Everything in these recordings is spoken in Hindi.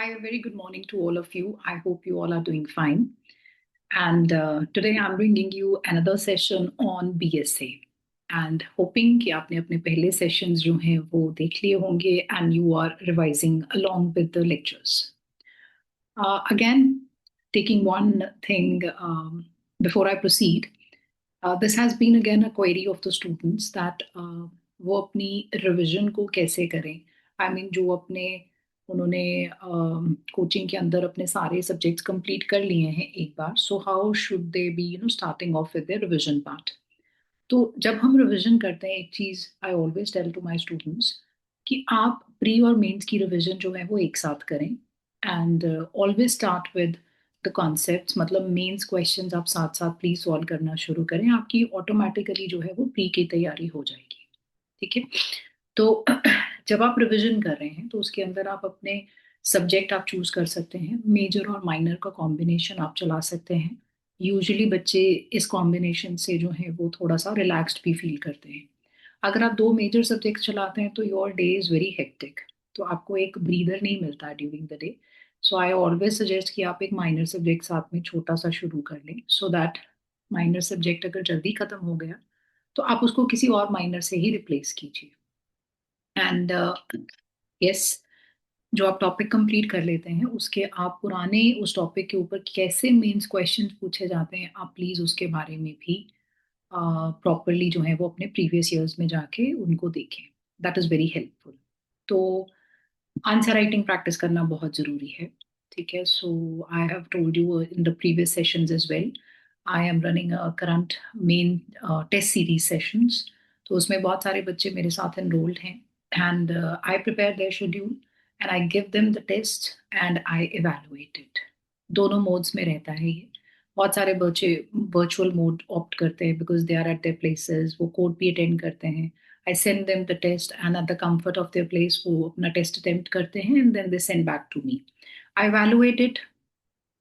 Hi, a very good morning to all of you. I hope you all are doing fine. And today I'm bringing you another session on BSA. And hoping कि आपने अपने पहले sessions जो हैं वो देख लिए होंगे and you are revising along with the lectures. Again, taking one thing before I proceed, this has been again a query of the students that वो अपनी revision को कैसे करें. I mean जो अपने उन्होंने कोचिंग के अंदर अपने सारे सब्जेक्ट्स कंप्लीट कर लिए हैं एक बार. So how should they be starting off with their revision part. तो जब हम रिवीजन करते हैं एक चीज I always tell to my students कि आप प्री और मेंस की रिवीजन जो है वो एक साथ करें and always start with the concepts. मतलब मेंस क्वेश्चंस आप साथ साथ प्लीज सॉल्व करना शुरू करें. आपकी ऑटोमेटिकली जो है वो प्री की तैयारी हो जाएगी. ठीक है. तो जब आप रिवीजन कर रहे हैं तो उसके अंदर आप अपने सब्जेक्ट आप चूज कर सकते हैं. मेजर और माइनर का कॉम्बिनेशन आप चला सकते हैं. यूजुअली बच्चे इस कॉम्बिनेशन से जो है वो थोड़ा सा रिलैक्स्ड भी फील करते हैं. अगर आप दो मेजर सब्जेक्ट चलाते हैं तो your day is very hectic. तो आपको एक ब्रीदर नहीं मिलता है during the day. So I always suggest कि आप एक माइनर सब्जेक्ट साथ में छोटा सा शुरू कर लें सो दैट माइनर सब्जेक्ट अगर जल्दी खत्म हो गया तो आप उसको किसी और माइनर से ही रिप्लेस कीजिए. एंड यस, जो आप टॉपिक कंप्लीट कर लेते हैं उसके आप पुराने उस टॉपिक के ऊपर कैसे मेंस क्वेश्चंस पूछे जाते हैं आप प्लीज उसके बारे में भी प्रॉपरली जो है वो अपने प्रीवियस ईयर्स में जाके उनको देखें. That is very helpful. तो आंसर राइटिंग प्रैक्टिस करना बहुत जरूरी है. ठीक है. So I have told you in the previous sessions as well. I am running a current main test series sessions. तो उसमें बहुत सारे बच्चे मेरे साथ एनरोल्ड हैं and I prepare their schedule and I give them the test and I evaluate it. दोनों मोड्स में रहता है ये. बहुत सारे बच्चे वर्चुअल मोड ऑप्ट करते हैं because they are at their places. वो कोड भी अटेंड करते हैं. I send them the test and at the comfort of their place वो अपना टेस्ट अटेम्प्ट करते हैं and then they send back to me. I evaluate it.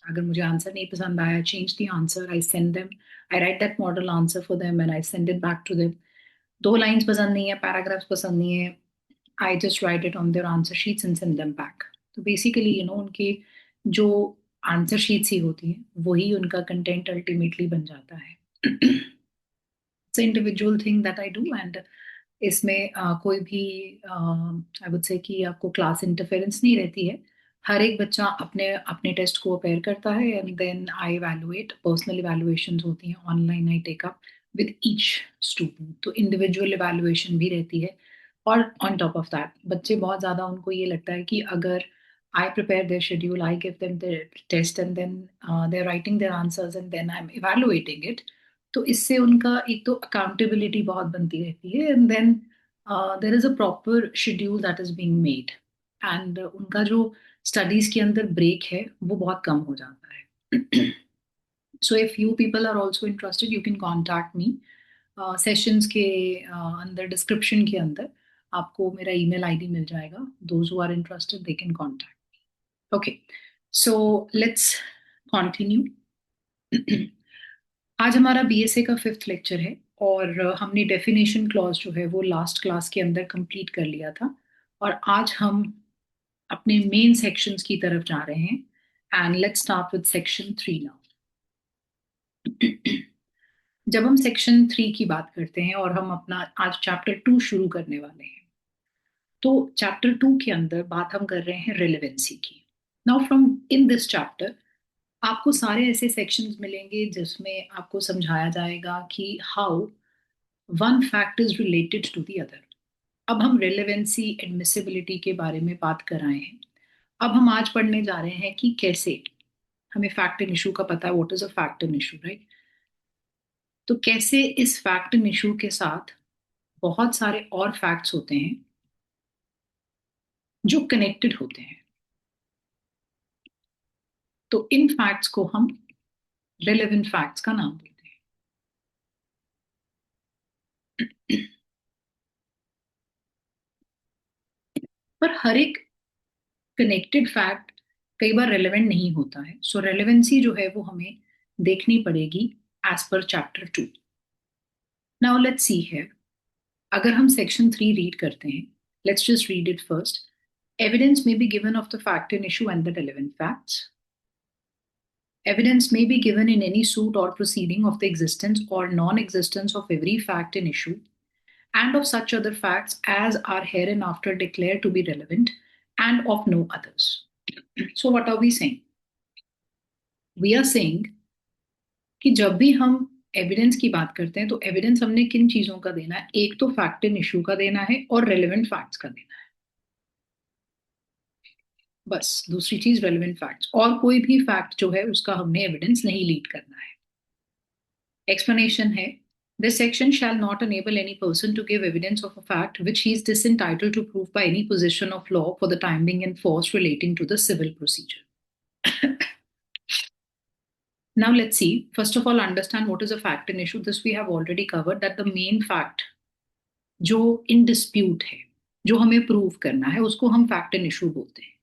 अगर मुझे आंसर नहीं पसंद आया, change the answer. I send them. I write that model answer for them and I send it back to them. दो लाइंस पसंद नहीं है, पैराग्राफ्स पसंद नहीं है, I just write it on their answer sheets and send them back. तो बेसिकली उनकी जो आंसर शीट्स ही होती हैं वही उनका कंटेंट अल्टीमेटली बन जाता है. It's an individual thing that I do and इसमें कोई भी आई वुड से कि आपको क्लास इंटरफेरेंस नहीं रहती है. हर एक बच्चा अपने अपने टेस्ट को अपेयर करता है and then I evaluate. Personal evaluations होती हैं online. I take up with each student. तो इंडिविजुअल इवैल्यूएशन भी रहती है. और ऑन टॉप ऑफ दैट बच्चे बहुत ज़्यादा उनको ये लगता है कि अगर I prepare their schedule, I give them their test and then they are writing their answers and then I am evaluating it. तो इससे उनका एक तो अकाउंटेबिलिटी बहुत बनती रहती है and then there is a proper schedule that is being made and उनका जो स्टडीज के अंदर ब्रेक है वो बहुत कम हो जाता है. So if you people are also interested you can contact me. Sessions के अंदर डिस्क्रिप्शन के अंदर आपको मेरा ईमेल आईडी मिल जाएगा. Those who are interested they can contact. Okay, so let's continue. आज हमारा बीएसए का 5th लेक्चर है और हमने डेफिनेशन क्लॉज जो है वो लास्ट क्लास के अंदर कंप्लीट कर लिया था और आज हम अपने मेन सेक्शंस की तरफ जा रहे हैं. And let's start with section 3 now. जब हम सेक्शन 3 की बात करते हैं और हम अपना आज चैप्टर 2 शुरू करने वाले हैं तो चैप्टर 2 के अंदर बात हम कर रहे हैं रिलेवेंसी की. Now from in this chapter आपको सारे ऐसे सेक्शंस मिलेंगे जिसमें आपको समझाया जाएगा कि how one fact is related to the other. अब हम रिलेवेंसी एडमिसिबिलिटी के बारे में बात कर रहे हैं. अब हम आज पढ़ने जा रहे हैं कि कैसे हमें फैक्ट एंड इशू का पता है. What is a fact and issue, right? तो कैसे इस फैक्ट एंड इशू के साथ बहुत सारे और फैक्ट्स होते हैं जो कनेक्टेड होते हैं. तो इन फैक्ट्स को हम रिलेवेंट फैक्ट्स का नाम देते हैं. पर हर एक कनेक्टेड फैक्ट कई बार रेलेवेंट नहीं होता है. सो रेलेवेंसी जो है वो हमें देखनी पड़ेगी as per chapter 2. Now let's see here. अगर हम सेक्शन 3 रीड करते हैं, let's just read it first. Evidence may be given of the fact in issue and the relevant facts. Evidence may be given in any suit or proceeding of the existence or non-existence of every fact in issue and of such other facts as are hereinafter declared to be relevant and of no others. So what are we saying? We are saying कि जब भी हम एविडेंस की बात करते हैं तो एविडेंस हमने किन चीजों का देना है? एक तो फैक्ट इन इशू का देना है और रेलेवेंट फैक्ट्स का देना है, बस। दूसरी चीज रेलेवेंट फैक्ट्स, और कोई भी फैक्ट जो है उसका हमने एविडेंस नहीं लीड करना है। एक्सप्लेनेशन है, this section shall not enable any person to give evidence of a fact which he is disentitled to prove by any position of law for the time being in force relating to the civil procedure. Now let's see, first of all understand what is a fact in issue. This we have already covered, that the main fact जो in dispute है, जो हमें प्रूव करना है, उसको हम फैक्ट इन इशू बोलते हैं,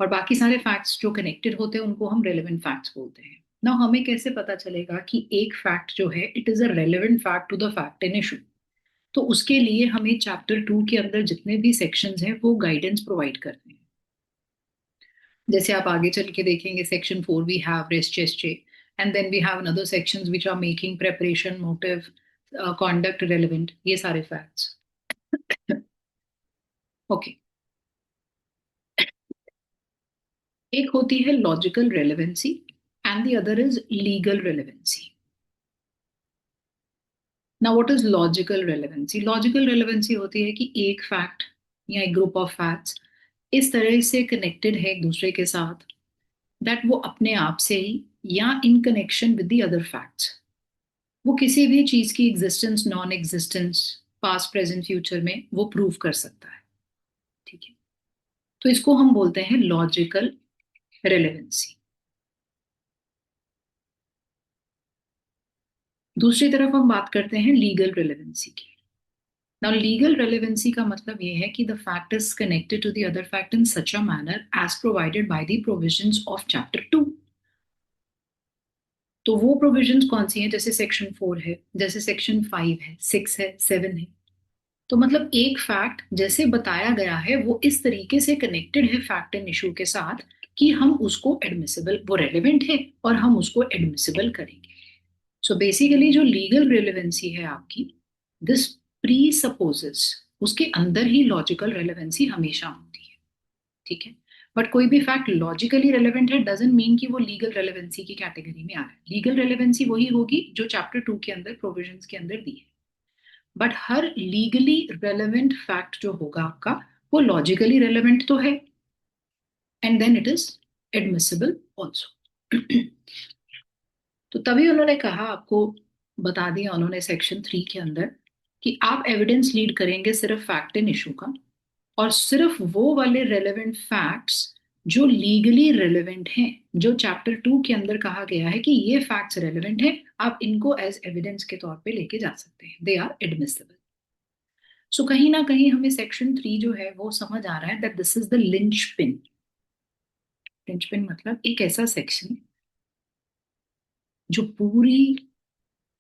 और बाकी सारे फैक्ट्स जो कनेक्टेड होते हैं उनको हम रेलेवेंट फैक्ट्स बोलते हैं। ना हमें कैसे पता चलेगा कि एक फैक्ट जो है it is a relevant fact to the fact in issue? तो उसके लिए हमें चैप्टर 2 के अंदर जितने भी सेक्शंस हैं वो गाइडेंस प्रोवाइड करते हैं। जैसे आप आगे चल के देखेंगे, section 4 we have res gestae, and then we have another sections which are making preparation, motive, conduct relevant, ये सारे फैक्ट्स। ओके, एक होती है logical relevancy and the other is legal relevancy. Now what is logical relevancy? Logical relevancy होती है कि एक फैक्ट या एक ग्रुप ऑफ फैक्ट्स इस तरह से कनेक्टेड है एक दूसरे के साथ दैट वो अपने आप से ही या in connection with the other facts वो किसी भी चीज की existence, non existence, past, present, future में वो प्रूव कर सकता है। ठीक है, तो इसको हम बोलते हैं लॉजिकल रेलेवेंसी। दूसरी तरफ हम बात करते हैं लीगल रेलेवेंसी की। नाउ लीगल रेलेवेंसी का मतलब ये है कि the fact is connected to the other fact in such a manner as provided by the provisions of chapter 2। तो वो प्रोविजंस कौन सी हैं? जैसे सेक्शन 4 है, जैसे सेक्शन 5 है, 6 है, 7 है। तो मतलब एक फैक्ट जैसे बताया गया है वो इस तरीके से कनेक्टेड है फैक्ट एंड इशू के साथ कि हम उसको एडमिसिबल, वो रेलेवेंट है और हम उसको एडमिसिबल करेंगे। सो बेसिकली जो लीगल रेलेवेंसी है आपकी, दिस प्री सपोजेस, उसके अंदर ही लॉजिकल रेलेवेंसी हमेशा होती है। ठीक है, बट कोई भी फैक्ट लॉजिकली रेलेवेंट है डजंट मीन कि वो लीगल रेलेवेंसी की कैटेगरी में आ रहा है। लीगल रेलेवेंसी वही होगी जो चैप्टर 2 के अंदर प्रोविजंस के अंदर दी है, बट हर लीगली रेलेवेंट फैक्ट जो होगा आपका वो लॉजिकली रेलेवेंट तो है, and then it is admissible also. तो तभी उन्होंने कहा, आपको बता दिया उन्होंने सेक्शन 3 के अंदर, कि आप एविडेंस लीड करेंगे सिर्फ फैक्ट इन इशू का, और सिर्फ वो वाले रेलेवेंट फैक्ट्स जो लीगली रेलेवेंट हैं, जो चैप्टर 2 के अंदर कहा गया है कि ये फैक्ट्स रेलेवेंट हैं, आप इनको एज एविडेंस के तौर पे लेके जा सकते हैं, दे आर एडमिसिबल। सो कहीं ना कहीं हमें सेक्शन 3 जो है वो समझ आ रहा है that this is the linchpin. Linchpin मतलब एक ऐसा सेक्शन जो पूरी,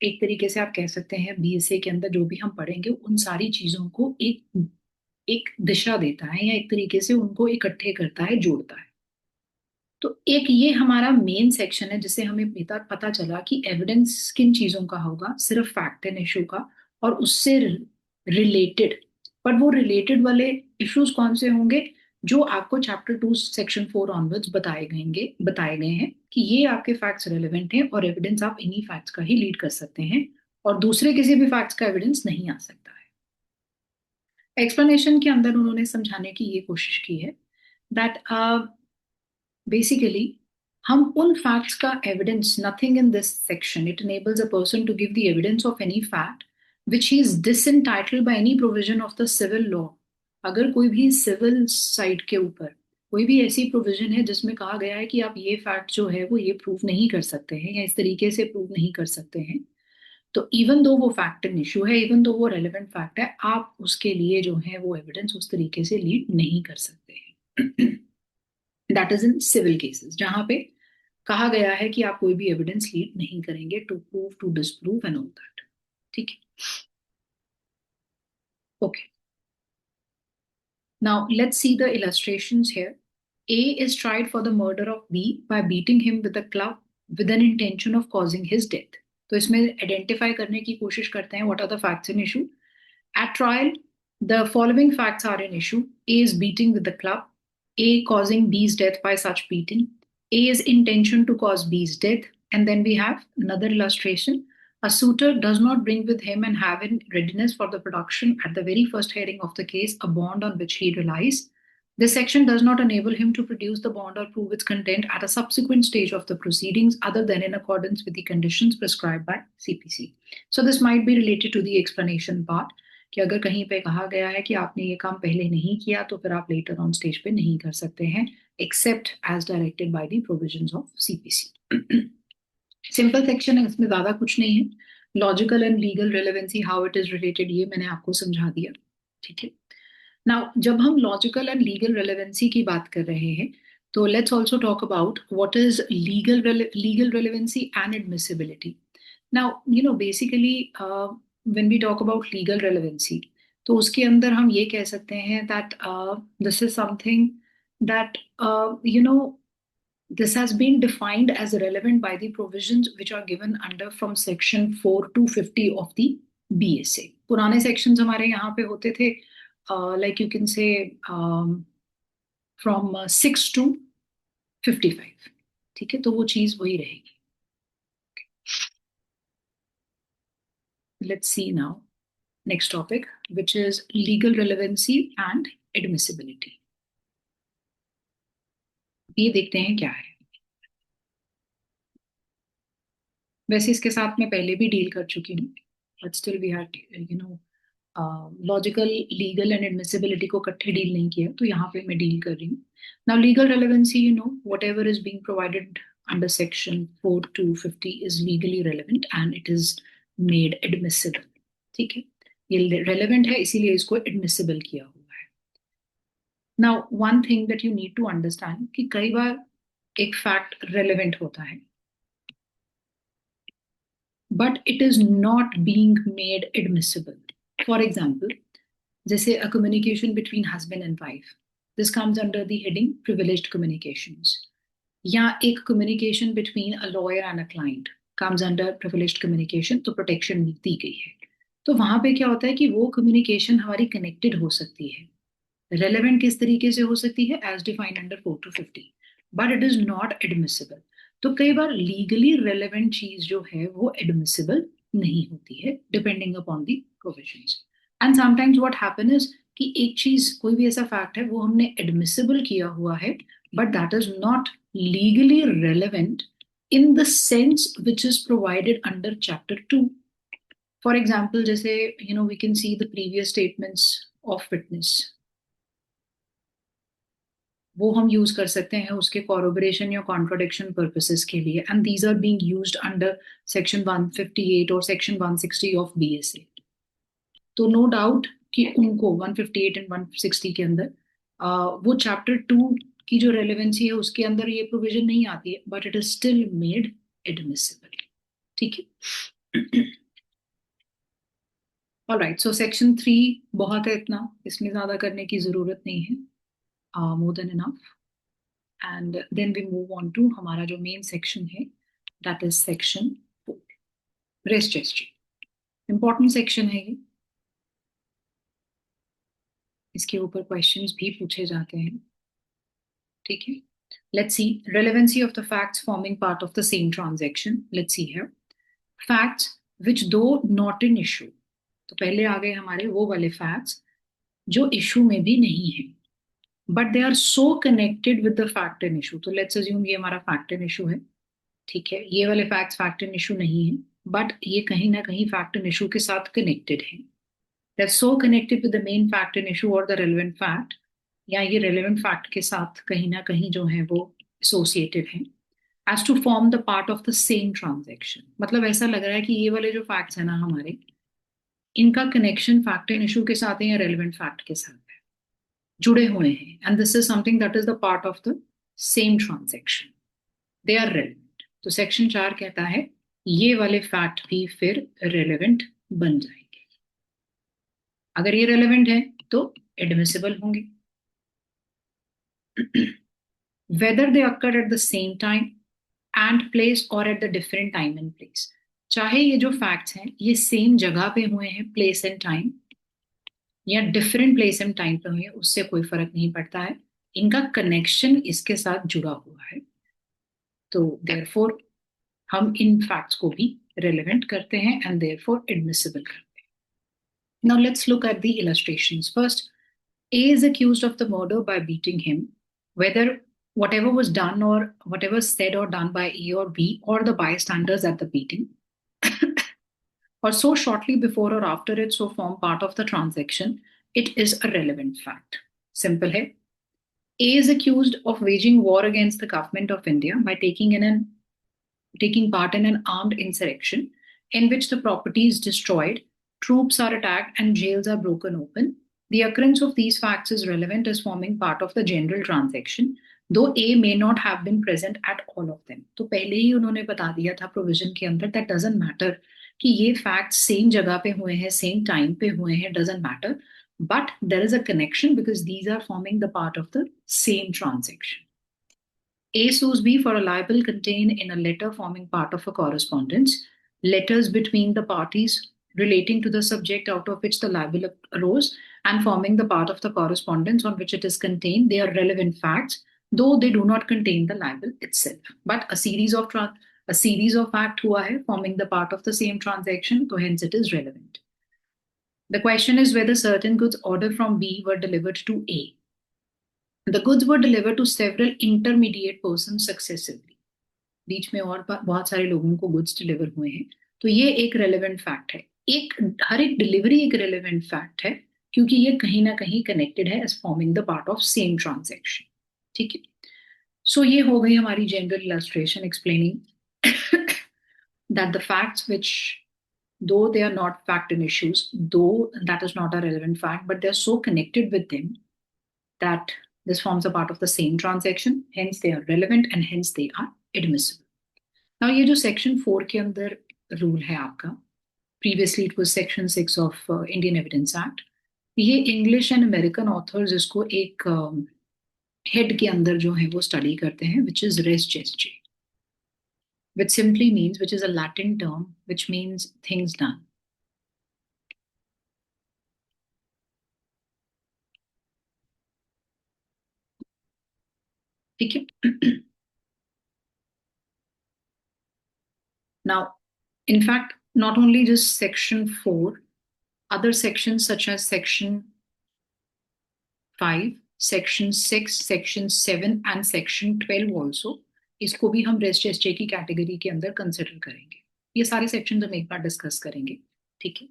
एक तरीके से आप कह सकते हैं बीएसए के अंदर जो भी हम पढ़ेंगे उन सारी चीजों को एक एक दिशा देता है, या एक तरीके से उनको इकट्ठे करता है, जोड़ता है। तो एक ये हमारा मेन सेक्शन है जिससे हमें पता पता चला कि एविडेंस किन चीजों का होगा, सिर्फ फैक्ट एंड इशू का, और उससे रिलेटेड। पर वो रिलेटेड वाले इश्यूज कौन से होंगे? जो आपको चैप्टर 2 सेक्शन 4 ऑनवर्ड्स बताए गए हैं कि ये आपके फैक्ट्स रेलेवेंट हैं और एविडेंस आप इन्हीं फैक्ट्स का ही लीड कर सकते हैं, और दूसरे किसी भी फैक्ट्स का एविडेंस नहीं आ सकता है। एक्सप्लेनेशन के अंदर उन्होंने समझाने की ये कोशिश की है दैट बेसिकली हम उन फैक्ट्स का evidence, nothing in this section it enables a person to give the evidence of any fact which he is disentitled by any provision of the civil law। अगर कोई भी सिविल साइड के ऊपर कोई भी ऐसी प्रोविजन है जिसमें कहा गया है कि आप ये फैक्ट जो है वो ये प्रूव नहीं कर सकते हैं या इस तरीके से प्रूव नहीं कर सकते हैं, तो इवन दो वो फैक्ट एन इशू है, इवन दो वो रेलेवेंट फैक्ट है, आप उसके लिए जो है वो एविडेंस उस तरीके से लीड नहीं कर सकते हैं। That is in civil cases, जहां पे कहा गया है कि आप कोई भी एविडेंस लीड नहीं करेंगे to prove, to disprove and all that. ठीक है, okay. Now, let's see the illustrations here. A is tried for the murder of B by beating him with a club with an intention of causing his death. तो इसमें identify करने की कोशिश करते हैं what are the facts in issue. At trial, the following facts are in issue. A is beating with the club. A causing B's death by such beating. A's intention to cause B's death. And then we have another illustration. A suitor does not bring with him and have in readiness for the production at the very first hearing of the case a bond on which he relies. This section does not enable him to produce the bond or prove its content at a subsequent stage of the proceedings other than in accordance with the conditions prescribed by CPC. So this might be related to the explanation part. कि अगर कहीं पे कहा गया है कि आपने ये काम पहले नहीं किया तो फिर आप लेटर ऑन स्टेज पे नहीं कर सकते हैं except as directed by the provisions of CPC. Simple section है, इसमें ज्यादा कुछ नहीं है. Logical and legal relevancy how it is related ये मैंने आपको समझा दिया. ठीक है. नाउ जब हम लॉजिकल एंड लीगल रेलेवेंसी की बात कर रहे हैं तो let's also talk about what is legal relevancy and admissibility. Now you know basically when we talk about legal relevancy, तो उसके अंदर हम ये कह सकते हैं that this is something that this has been defined as relevant by the provisions which are given under from section 4 to 50 of the BSA. पुराने sections हमारे यहाँ पे होते थे like you can say from 6 to 55. ठीक है, तो वो चीज वही रहेगी. Let's see now next topic, which is legal relevancy and admissibility. ये देखते हैं क्या है. वैसे इसके साथ मैं पहले भी डील कर चुकी हूँ, but still we had logical legal and admissibility को इकट्ठे डील नहीं किया, तो यहाँ पे मैं डील कर रही हूँ. Now legal relevancy, what ever is being provided under section 4 to 50 is legally relevant and it is made admissible. ठीक है, ये रेलेवेंट है इसीलिए इसको एडमिसिबल किया हुआ है. Now one thing that you need to understand कि कई बार एक फैक्ट रेलेवेंट होता है but it is not being made admissible. For example, जैसे a communication between husband and wife, this comes under the heading privileged communications. या एक communication between a lawyer and a client comes under privileged communication, तो protection दी गई है. तो वहां पे क्या होता है कि वो communication हमारी connected हो सकती है. Relevant किस तरीके से हो सकती है? As defined under 4 to 50, but it is not admissible. तो कई बार लीगली रेलेवेंट चीज जो है वो एडमिसिबल नहीं होती है depending upon the provisions. And sometimes what happen is कि एक चीज कोई भी ऐसा फैक्ट है वो हमने एडमिसिबल किया हुआ है but that is not legally relevant in the sense which is provided under chapter 2. For example जैसे we can see the previous statements of witness, वो हम यूज कर सकते हैं उसके कॉरोबरेशन या कॉन्ट्रोडिक्शन पर्पसेस के लिए, and these are being used under section 158 और सेक्शन 160 ऑफ बीएसए. तो नो डाउट कि उनको 158 एंड 160 के अंदर वो चैप्टर 2 की जो रेलेवेंसी है उसके अंदर ये प्रोविजन नहीं आती है, but it is still made admissible. ठीक है. ऑलराइट, सो सेक्शन 3 बहुत है, इतना इसमें ज्यादा करने की जरूरत नहीं है. More than enough. And then we move on to हमारा जो main section है, that is section 4, res gestae. Important section है ये, इसके ऊपर questions भी पूछे जाते हैं. ठीक है. Let's see relevancy of the facts forming part of the same transaction. Let's see here. Facts which though not in issue, तो पहले आ गए हमारे वो वाले facts जो issue में भी नहीं है, but they are so connected with the fact and issue. तो let's assume ये हमारा fact and issue है. ठीक है, ये वाले facts fact and issue नहीं है, but ये कहीं ना कहीं fact and issue के साथ connected है. They're so connected with the main fact and issue or the relevant fact, या ये relevant fact के साथ कहीं ना कहीं जो है वो associated है, as to form the part of the same transaction. मतलब ऐसा लग रहा है कि ये वाले जो facts है ना हमारे, इनका connection fact and issue के साथ है या relevant fact के साथ है, जुड़े हुए हैं, and this is something that is the part of the same transaction, they are relevant. तो सेक्शन 4 कहता है ये वाले फैक्ट भी फिर रेलेवेंट बन जाएंगे. अगर ये रेलेवेंट है तो एडमिसिबल होंगे, whether they occurred at the same time and place or at the different time and place. चाहे ये जो facts हैं ये same जगह पे हुए हैं place and time या different place and time पे हुए हैं, उससे कोई फर्क नहीं पड़ता है, इनका connection इसके साथ जुड़ा हुआ है, तो therefore हम इन facts को भी relevant करते हैं and therefore admissible करते हैं. Now let's look at the illustrations. First, A is accused of the murder by beating him, whether whatever was done or whatever said or done by A or B or the bystanders at the beating, or so shortly before or after it so form part of the transaction, it is a relevant fact. Simple hai. A is accused of waging war against the government of India by taking part in an armed insurrection in which the property is destroyed, troops are attacked, and jails are broken open. The occurrence of these facts is relevant as forming part of the general transaction, though A may not have been present at all of them. तो पहले ही उन्होंने बता दिया था प्रोविजन के अंदर that doesn't matter कि ये facts सेम जगह पे हुए हैं, सेम टाइम पे हुए हैं, doesn't matter, but there is a connection because these are forming the part of the same transaction. A sues B for a libel contained in a letter forming part of a correspondence, letters between the parties relating to the subject out of which the libel arose and forming the part of the correspondence on which it is contained. They are relevant facts, though they do not contain the libel itself. But a series of fact हुआ है forming the part of the same transaction, so hence it is relevant. The question is whether certain goods ordered from B were delivered to A. The goods were delivered to several intermediate persons successively. बीच में और बहुत सारे लोगों को goods deliver हुए हैं, तो ये एक relevant fact है. हर एक delivery एक relevant fact है, क्योंकि ये कहीं ना कहीं connected है as forming the part of same transaction. ठीक है. So ये हो गई हमारी general illustration explaining that the facts which, though they are not fact and issues, though that is not a relevant fact, but they are so connected with them that this forms a part of the same transaction, hence they are relevant and hence they are admissible. Now ये जो section 4 के अंदर rule है आपका, previously it was section 6 of Indian Evidence Act, ये English and American authors इसको एक head के अंदर जो है वो study करते हैं, which is res geste, which simply means, which is a Latin term, which means things done. ठीक है. Now, in fact, not only just section 4, other sections such as section 5, section 6, section 7 and section 12 also, इसको भी हम रेस्ट जेस्टे की कैटेगरी के अंदर कंसिडर करेंगे. ये सारे सेक्शन हम एक बार डिस्कस करेंगे. ठीक है.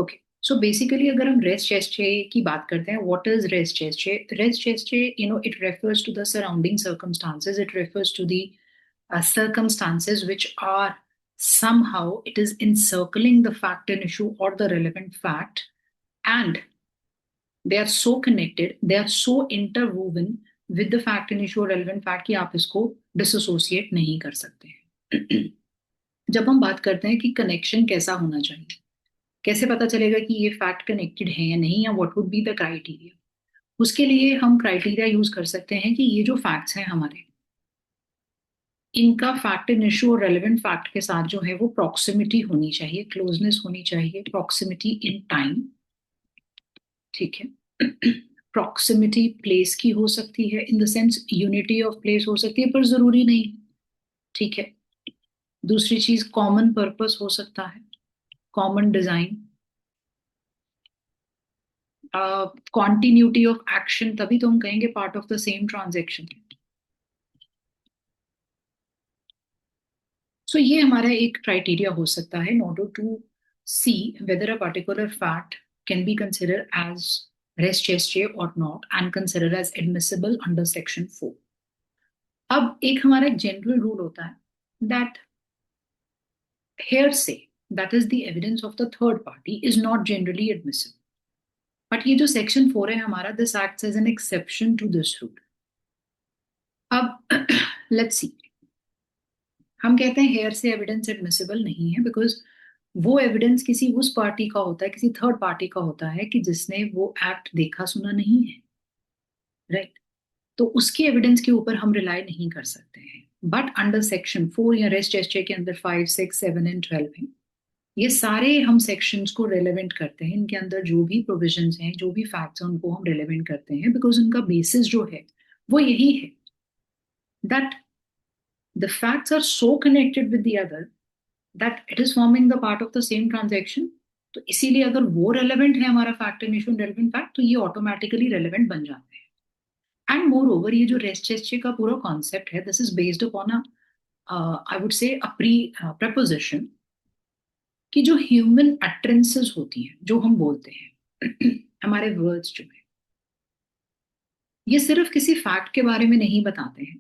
ओके. सो बेसिकली अगर हम रेस्ट जेस्टे की बात करते हैं, what is res gestae? Res gestae, it refers to the surrounding circumstances, it refers to the circumstances which are somehow it is encircling the fact and issue or the relevant fact, and they are so connected, they are so interwoven with the fact and issue or relevant fact कि आप इसको disassociate नहीं कर सकते हैं. जब हम बात करते हैं कि connection कैसा होना चाहिए, कैसे पता चलेगा कि ये fact connected है या नहीं, या what would be the criteria, उसके लिए हम criteria यूज कर सकते हैं कि ये जो facts हैं हमारे, इनका फैक्ट इन इशू और रेलेवेंट फैक्ट के साथ जो है वो प्रॉक्सिमिटी होनी चाहिए, क्लोजनेस होनी चाहिए, प्रॉक्सिमिटी इन टाइम. ठीक है. प्रॉक्सिमिटी प्लेस की हो सकती है, इन the sense unity of place हो सकती है, पर जरूरी नहीं. ठीक है. दूसरी चीज कॉमन पर्पस हो सकता है, common design, continuity of action, तभी तो हम कहेंगे part of the same transaction. So ये हमारा एक क्राइटेरिया हो सकता है in order to see whether a particular fact can be considered as res geste or not and considered as admissible under section 4. अब एक हमारा एक जनरल रूल होता है that hearsay, that is the evidence of the third party, is not generally admissible. But ये जो section 4 है हमारा, this acts as an exception to this rule. अब let's see. हम कहते हैं हेयर से एविडेंस एडमिसिबल नहीं है बिकॉज वो एविडेंस किसी उस पार्टी का होता है, किसी थर्ड पार्टी का होता है कि जिसने वो एक्ट देखा सुना नहीं है. राइट. तो उसके एविडेंस के ऊपर हम रिलाई नहीं कर सकते हैं। बट अंडर सेक्शन 4 या रेस्ट जेस्चर के अंदर 5, 6, 7 एंड 12 है, ये सारे हम सेक्शंस को रेलेवेंट करते हैं। इनके अंदर जो भी प्रोविजंस हैं, जो भी फैक्ट्स हैं, उनको हम रेलेवेंट करते हैं, बिकॉज उनका बेसिस जो है वो यही है that the facts are so connected with the other that it is forming the part of the same transaction. तो इसीलिए अगर वो रेलेवेंट है, हमारा fact and issue relevant fact, तो ये ऑटोमेटिकली रेलेवेंट बन जाते हैं। एंड मोर ओवर, ये जो रेस्ट जेस्चर का पूरा कॉन्सेप्ट है, this is based upon a I would say a preposition कि जो ह्यूमन अटरेंसेस होती हैं, जो हम बोलते हैं हमारे वर्ड्स जो है, ये सिर्फ किसी फैक्ट के बारे में नहीं बताते हैं।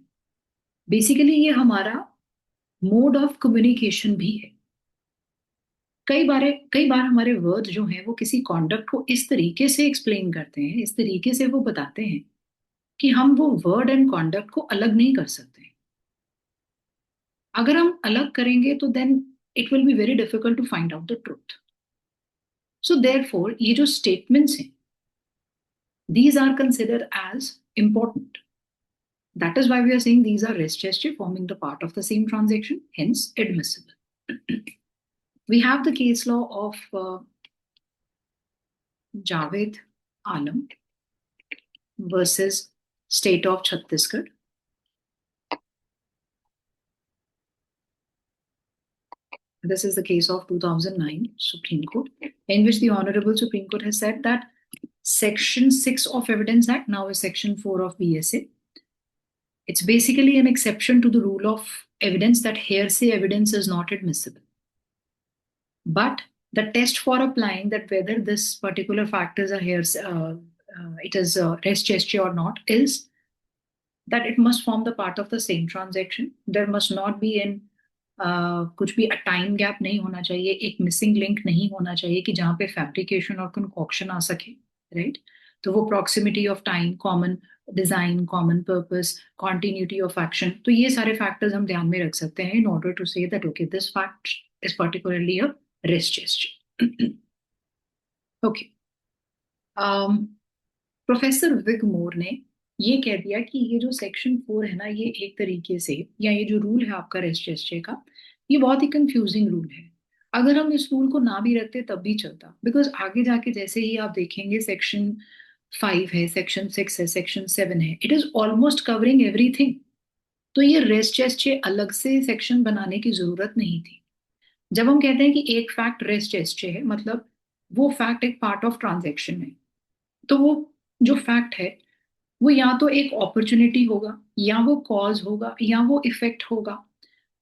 बेसिकली ये हमारा मोड ऑफ कम्युनिकेशन भी है। कई बार हमारे वर्ड जो हैं वो किसी कॉन्डक्ट को इस तरीके से एक्सप्लेन करते हैं, इस तरीके से वो बताते हैं कि हम वो वर्ड एंड कॉन्डक्ट को अलग नहीं कर सकते। अगर हम अलग करेंगे तो then it will be very difficult to find out the truth. So therefore ये जो स्टेटमेंट्स हैं, these are considered as important. That is why we are saying these are rest gesture forming the part of the same transaction, hence admissible. We have the case law of Javed Alam versus State of Chhattisgarh. This is the case of 2009 Supreme Court, in which the Honorable Supreme Court has said that Section 6 of Evidence Act now is Section 4 of BSA. It's basically an exception to the rule of evidence that hearsay evidence is not admissible. But the test for applying that whether this particular fact is a it is a rest gesture or not is that it must form the part of the same transaction. There must not be in कुछ भी टाइम गैप नहीं होना चाहिए, एक मिसिंग लिंक नहीं होना चाहिए कि जहाँ पे फैब्रिकेशन और कंकॉक्शन आ सके, राइट? तो वो proximity of time, common design, common purpose, continuity of action, तो ये सारे फैक्टर्स हम ध्यान में रख सकते हैं in order to say that okay this fact is particularly a res gestae. Okay, professor Wigmore ने ये कह दिया कि ये जो सेक्शन 4 है ना, ये एक तरीके से, या ये जो रूल है आपका रेस्ट जेस्चर का, ये बहुत ही कंफ्यूजिंग रूल है। अगर हम इस रूल को ना भी रखते तब भी चलता, बिकॉज आगे जाके जैसे ही आप देखेंगे सेक्शन 5 है, सेक्शन 6 है, सेक्शन 7 है, it is almost covering everything. तो ये रेस्ट जेस्चर अलग से सेक्शन बनाने की जरूरत नहीं थी। जब हम कहते हैं कि एक फैक्ट रेस्ट जेस्चर है, मतलब वो फैक्ट एक पार्ट ऑफ ट्रांजेक्शन है, तो वो जो फैक्ट है वो या तो एक अपॉर्चुनिटी होगा, या वो कॉज होगा, या वो इफेक्ट होगा,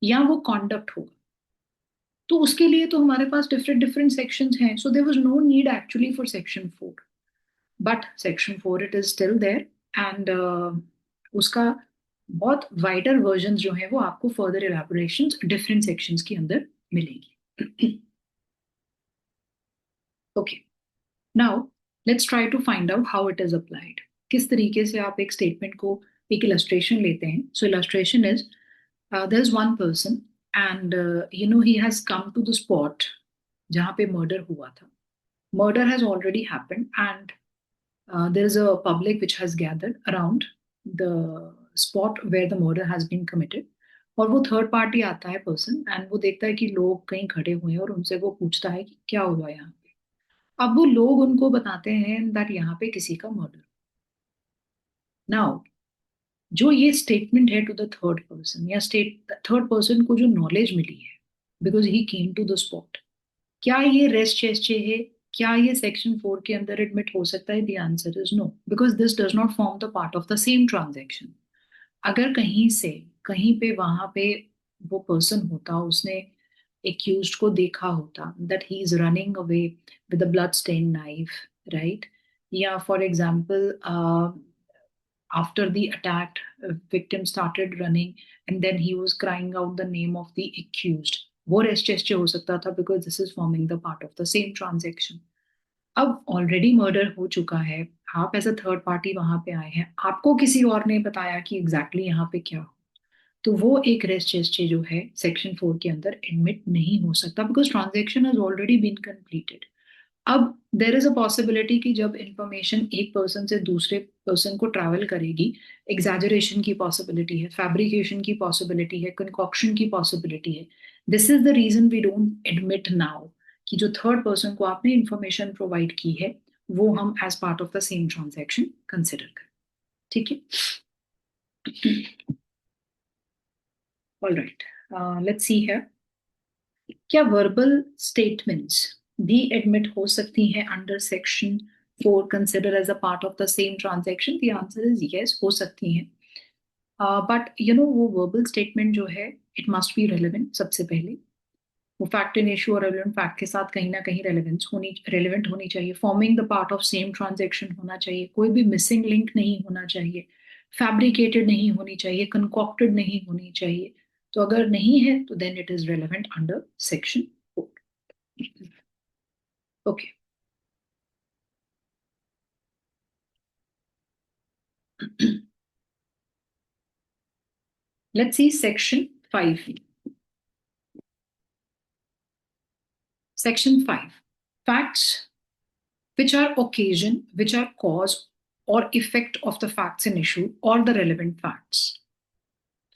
या वो कॉन्डक्ट होगा। तो उसके लिए तो हमारे पास डिफरेंट डिफरेंट सेक्शंस हैं, so there was no need actually for section 4। But section 4 it is still there, and उसका बहुत वाइडर वर्जन जो है वो आपको फर्दर इलैबोरेशंस डिफरेंट सेक्शंस के अंदर मिलेगी। Okay, now let's try to find out how it is applied. किस तरीके से आप एक स्टेटमेंट को एक इलस्ट्रेशन लेते हैं। So illustration is there is one person and he has come to the spot जहाँ पे मर्डर हुआ था। Murder has already happened and there is a public which has gathered around the spot where the murder has been committed। और वो थर्ड पार्टी आता है पर्सन, एंड वो देखता है कि लोग कहीं खड़े हुए हैं और उनसे वो पूछता है कि क्या हुआ यहाँ पे। अब वो लोग उनको बताते हैं दैट यहाँ पे किसी का मर्डर। नाउ जो ये स्टेटमेंट है टू द थर्ड पर्सन, या थर्ड पर्सन को जो नॉलेज मिली है because he came to the spot, क्या ये रेस्ट जेस्चर है? क्या ये सेक्शन 4 के अंदर एडमिट हो सकता है? The answer is no, because this does not form the part of the same transaction. अगर कहीं से कहीं पे वहां पे वो पर्सन होता, उसने एक्यूज्ड को देखा होता that he is running away with a blood stain knife, right? या for example after the attack, victim started running and then he was crying out the name of the accused, वो रेस्ट जेस्चर हो सकता था because this is forming the part of the same transaction. अब ऑलरेडी मर्डर हो चुका है, आप एज अ थर्ड पार्टी वहां पे आए हैं, आपको किसी और ने बताया कि एग्जैक्टली यहाँ पे क्या हो, तो वो एक रेस्ट जेस्चर जो है सेक्शन 4 के अंदर एडमिट नहीं हो सकता because transaction has already been completed. अब देर इज अ पॉसिबिलिटी कि जब इंफॉर्मेशन एक पर्सन से दूसरे पर्सन को ट्रैवल करेगी, एग्जैजरेशन की पॉसिबिलिटी है, फैब्रिकेशन की पॉसिबिलिटी है, कंकॉक्शन की पॉसिबिलिटी है। This is the reason we don't admit now कि जो थर्ड पर्सन को आपने इंफॉर्मेशन प्रोवाइड की है वो हम as part of the same transaction consider करें। ठीक है, ऑल राइट, लेट्स सी है, क्या वर्बल स्टेटमेंट्स भी एडमिट हो सकती हैं under section 4 consider as a part of the same transaction? The answer is yes, हो सकती हैं। बट यू नो वो वर्बल स्टेटमेंट जो है इट मस्ट बी रेलेवेंट। सबसे पहले वो फैक्ट इन इशू और रेलेवेंट फैक्ट के साथ कहीं ना कहीं रेलेवेंट होनी चाहिए, forming the part of same transaction होना चाहिए, कोई भी मिसिंग लिंक नहीं होना चाहिए, फैब्रिकेटेड नहीं होनी चाहिए, कंकॉक्टेड नहीं होनी चाहिए। तो अगर नहीं है तो then it is relevant under section 4। Okay, let's see section 5. Section 5, facts which are occasion, which are cause or effect of the facts in issue or the relevant facts.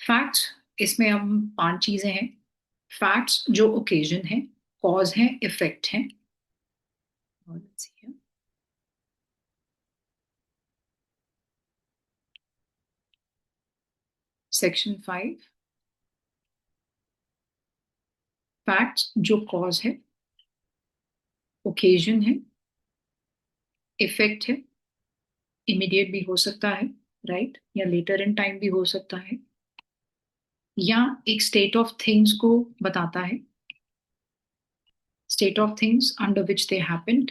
Facts इसमें हम 5 चीजें हैं। फैक्ट्स जो ओकेजन है, कॉज है, इफेक्ट है, और let's see here. Section 5, facts जो कॉज है, ओकेजन है, इफेक्ट है, इमीडिएट भी हो सकता है, राइट, या लेटर इन टाइम भी हो सकता है, या एक स्टेट ऑफ थिंग्स को बताता है, state of things under which they happened,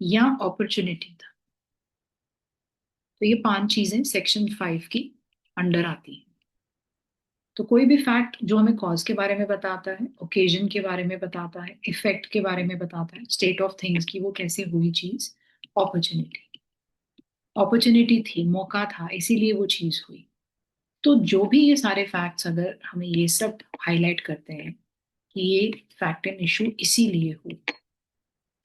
या अपॉर्चुनिटी था। तो ये 5 चीजें सेक्शन 5 की अंडर आती हैं। तो कोई भी फैक्ट जो हमें कॉज के बारे में बताता है, ओकेजन के बारे में बताता है, इफेक्ट के बारे में बताता है, स्टेट ऑफ थिंग्स की वो कैसे हुई चीज, अपॉर्चुनिटी, अपॉर्चुनिटी थी, मौका था, इसीलिए वो चीज हुई। तो जो भी ये सारे फैक्ट्स अगर हमें ये सब हाईलाइट करते हैं कि ये फैक्ट एंड इशू इसीलिए हुआ,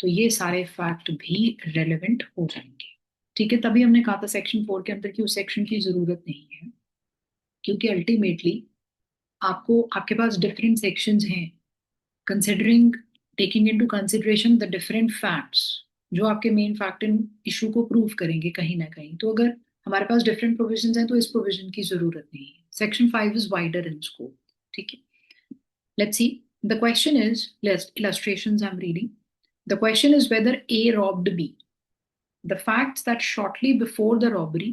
तो ये सारे फैक्ट भी रेलेवेंट हो जाएंगे। ठीक है, तभी हमने कहा था सेक्शन 4 के अंदर कि उस सेक्शन की जरूरत नहीं है, क्योंकि अल्टीमेटली आपको आपके पास डिफरेंट सेक्शंस हैं, considering, taking into consideration the different facts जो आपके मेन फैक्ट एंड इशू को प्रूव करेंगे कहीं ना कहीं। तो अगर हमारे पास डिफरेंट प्रोविजंस हैं तो इस प्रोविजन की जरूरत नहीं है। Section 5 is wider in scope. ठीक है, let's see. The question is, illustrations I'm reading. The question is whether A robbed B. The facts that shortly before the robbery,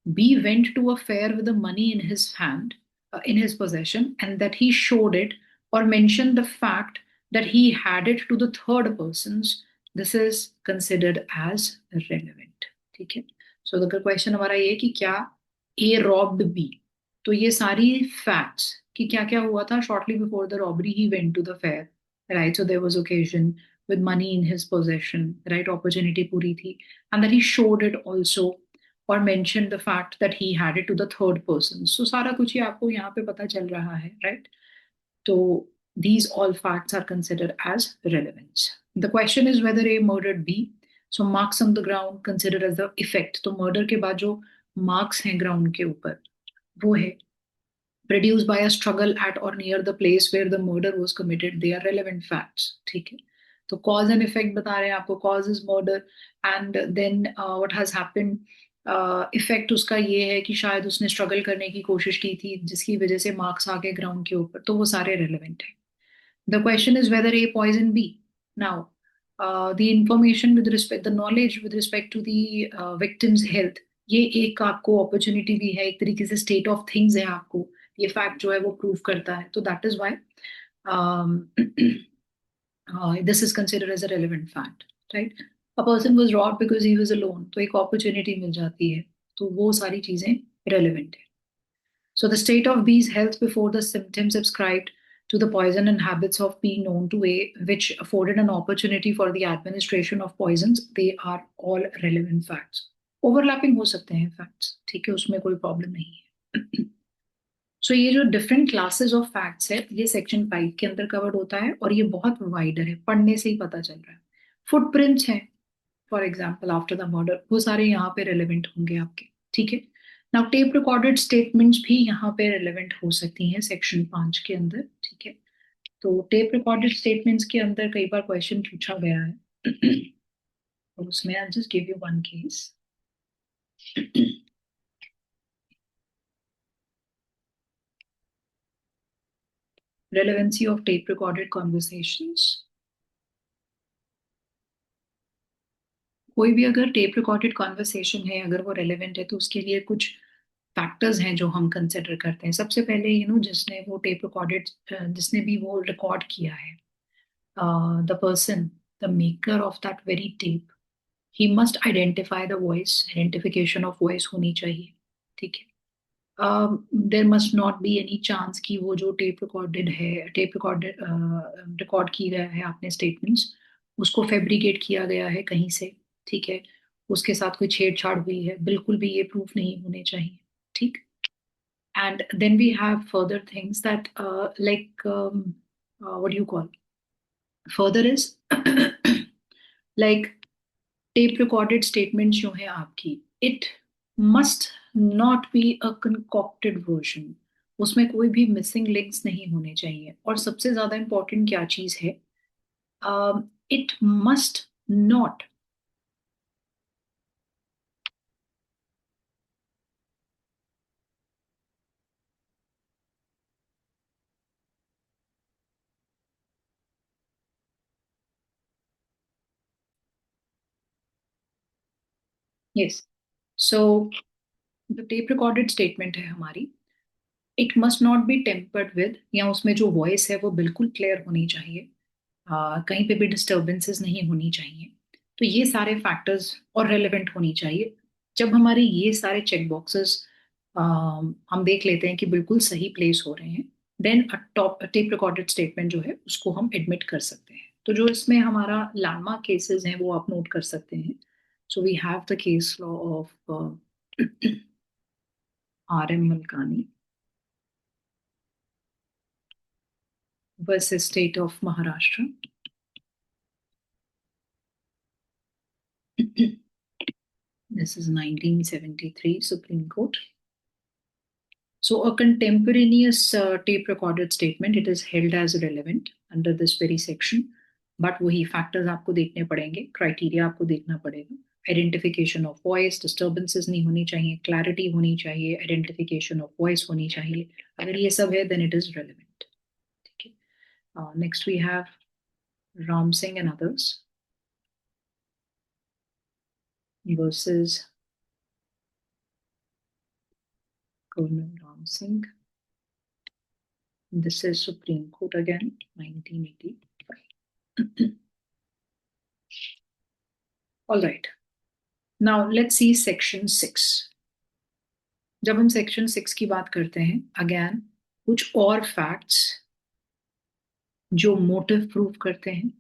B went to a fair with the money in his hand, in his possession, and that he showed it or mentioned the fact that he had it to the third persons. This is considered as relevant. ठीक है, सो अगर क्वेश्चन हमारा ये कि क्या A robbed B, तो ये सारी फैक्ट्स कि क्या क्या हुआ था shortly before the robbery, he went to the fair, right, so there was occasion with money in his possession, right? Opportunity puri thi, and that he showed it also or mentioned the fact that he had it to the third person. So सारा कुछ ही आपको यहाँ पे पता चल रहा है, right? तो these all facts are considered as relevant. The question is whether A murdered B. So marks on the ground considered as the effect. तो murder के बाद जो marks हैं ground के ऊपर वो है produced by a struggle at or near the place where the murder was committed. They are relevant facts. ठीक है, तो cause and effect बता रहे हैं आपको, cause is murder and then what has happened, effect उसका ये है कि शायद उसने स्ट्रगल करने की कोशिश की थी जिसकी वजह से मार्क्स आ गए ग्राउंड के ऊपर, तो वो सारे रेलेवेंट है। The question is whether A poison B. Now the information with respect, the knowledge with respect to the victim's health, ये एक आपको अपॉर्चुनिटी दी है, एक तरीके से स्टेट ऑफ थिंग्स है, आपको ये फैक्ट जो है वो प्रूव करता है। तो that is why this is considered as a relevant fact, right? A person was robbed because he was alone, तो एक opportunity मिल जाती है, तो वो सारी चीजें relevant है। So the state of B's health before the symptoms ascribed to the poison and habits of B known to A, which afforded an opportunity for the administration of poisons, they are all relevant facts. Overlapping हो सकते हैं facts, ठीक है, उसमें कोई problem नहीं है। सो ये जो डिफरेंट क्लासेस ऑफ फैक्ट्स है ये सेक्शन 5 के अंदर कवर्ड होता है और ये बहुत वाइडर है, पढ़ने से ही पता चल रहा है। फुटप्रिंट्स हैं for example after the murder, वो सारे यहाँ पे रेलेवेंट होंगे आपके। ठीक है। नाउ टेप रिकॉर्डेड स्टेटमेंट्स भी यहाँ पे रेलेवेंट हो सकती हैं सेक्शन 5 के अंदर। ठीक है। तो टेप रिकॉर्डेड स्टेटमेंट्स के अंदर कई बार क्वेश्चन पूछा गया है। तो उसमें I just give you one case. relevancy of tape recorded conversations। कोई भी अगर टेप रिकॉर्डेड कॉन्वर्सेशन है, अगर वो रेलेवेंट है, तो उसके लिए कुछ फैक्टर्स हैं जो हम कंसिडर करते हैं। सबसे पहले जिसने वो टेप रिकॉर्डेड, जिसने भी वो रिकॉर्ड किया है, the person, the maker of that very tape, he must identify the voice. Identification of voice होनी चाहिए। ठीक है। There must not be any chance कि वो जो टेप रिकॉर्डेड है, टेप रिकॉर्डेड रिकॉर्ड की गया है आपने स्टेटमेंट्स, उसको फैब्रिकेट किया गया है कहीं से। ठीक है। उसके साथ कोई छेड़छाड़ हुई है, बिल्कुल भी ये प्रूफ नहीं होने चाहिए। ठीक। And then we have further things that like what do you call further is like tape recorded statement जो है आपकी, it must not be a concocted version. उसमें कोई भी मिसिंग लिंक्स नहीं होने चाहिए। और सबसे ज्यादा इंपॉर्टेंट क्या चीज है, it must not, yes, so the tape recorded statement है हमारी, it must not B tempered with, या उसमें जो वॉइस है वो बिल्कुल क्लियर होनी चाहिए। कहीं पे भी डिस्टर्बेंसेस नहीं होनी चाहिए। तो ये सारे फैक्टर्स और रेलेवेंट होनी चाहिए। जब हमारे ये सारे चेक बॉक्सेस हम देख लेते हैं कि बिल्कुल सही प्लेस हो रहे हैं, then top tape recorded statement जो है उसको हम एडमिट कर सकते हैं। तो जो इसमें हमारा लैंडमार्क केसेस हैं वो आप नोट कर सकते हैं। So we have the case law of RM Malkani versus state of Maharashtra. This is 1973 Supreme Court. So a contemporaneous tape recorded statement, it is held as relevant under this very section. But वही factors आपको देखने पड़ेंगे, criteria आपको देखना पड़ेगा। Identification of voice, disturbances नहीं होनी चाहिए, clarity होनी चाहिए, identification of voice होनी चाहिए। अगर ये सब है, then it is relevant। ठीक है। Next we have Ram Singh and others versus Colonel Ram Singh. This is Supreme Court again, 1985. All right. Now let's see section 6. जब हम सेक्शन 6 की बात करते हैं, अगेन कुछ और फैक्ट्स जो मोटिव प्रूव करते हैं,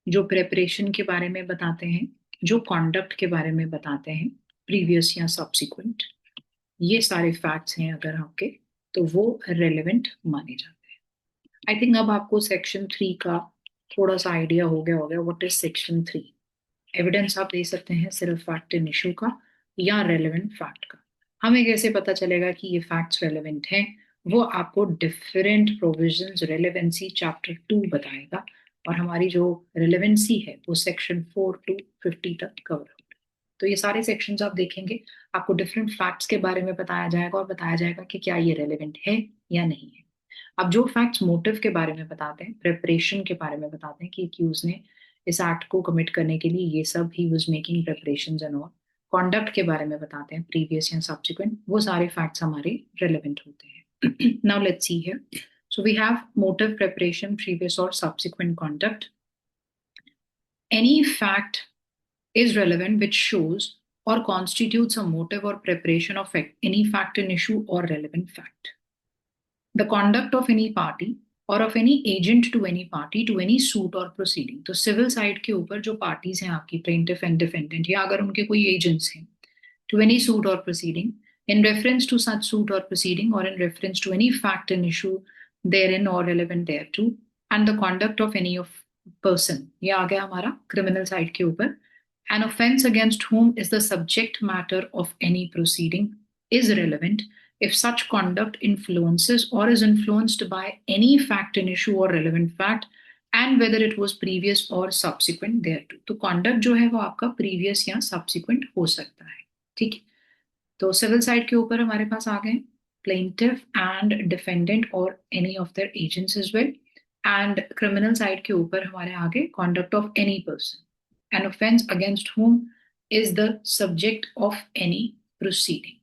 जो प्रेपरेशन के बारे में बताते हैं, जो कॉन्डक्ट के बारे में बताते हैं, प्रीवियस या सब्सिक्वेंट, ये सारे फैक्ट्स हैं अगर आपके, तो वो रेलेवेंट माने जाते हैं। आई थिंक अब आपको सेक्शन 3 का थोड़ा सा आइडिया हो गया होगा। What is section 3? एविडेंस आप दे सकते हैं सिर्फ फैक्ट इन इशू का या रेलेवेंट फैक्ट का। हमें कैसे पता चलेगा कि ये फैक्ट्स रेलेवेंट हैं? वो आपको डिफरेंट प्रोविजंस रेलेवेंसी चैप्टर 2 बताएगा। और हमारी जो रेलेवेंसी है वो सेक्शन 4 to 50 तक कवर होगा। तो ये सारे सेक्शंस आप देखेंगे, आपको डिफरेंट फैक्ट्स के बारे में बताया जाएगा और बताया जाएगा कि क्या ये रेलेवेंट है या नहीं है। अब जो फैक्ट्स मोटिव के बारे में बताते हैं, प्रिपरेशन के बारे में बताते हैं कि एक्यूज ने इस एक्ट को कमिट करने के लिए ये सब he was making preparations and all, conduct के बारे में बताते हैं प्रीवियस या सब्सिक्वेंट, वो सारे फैक्ट्स हमारे रेलेवेंट होते हैं। Now let's see here. So we have motive, preparation, previous और subsequent conduct. Any fact is relevant which shows or constitutes a motive or preparation of any fact in issue or relevant fact. The conduct of any party or of any agent to any party to any suit or proceeding. तो सिविल साइड के ऊपर जो पार्टीज हैं आपकी, प्लेंटिफ एंड डिफेंडेंट, या अगर उनके कोई एजेंट्स हैं, to any suit or proceeding in reference to such suit or proceeding or in reference to any fact in issue therein or relevant thereto, and the conduct of any of person, ये आ गया हमारा criminal side के ऊपर. An offense against whom is the subject matter of any proceeding is relevant if such conduct influences or is influenced by any fact in issue or relevant fact and whether it was previous or subsequent thereto. तो conduct जो है वो आपका previous या subsequent हो सकता है. ठीक है. तो सिविल साइड के ऊपर हमारे पास आ गए plaintiff and defendant or any of their agents as well. And criminal side के ऊपर हमारे आगे conduct of any person. An offense against whom is the subject of any proceeding.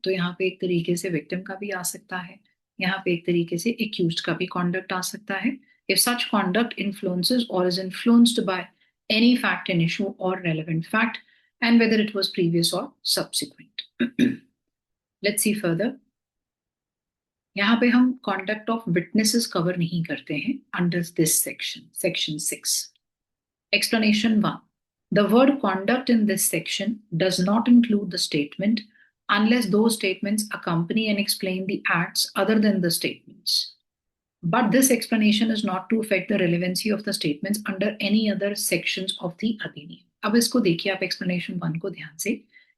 तो यहाँ पे एक तरीके से victim का भी आ सकता है, यहाँ पे एक तरीके से accused का भी conduct आ सकता है. If such conduct influences or is influenced by any fact in issue or relevant fact and whether it was previous or subsequent. Let's see further. यहाँ पे हम conduct of witnesses cover नहीं करते हैं under this section, section 6. Explanation 1. The word conduct in this section does not include the statement unless those statements accompany and explain the acts other than the statements. But this explanation is not to affect the relevancy of the statements under any other sections of the अधिनियम. अब इसको देखिए आप explanation 1 को ध्यान से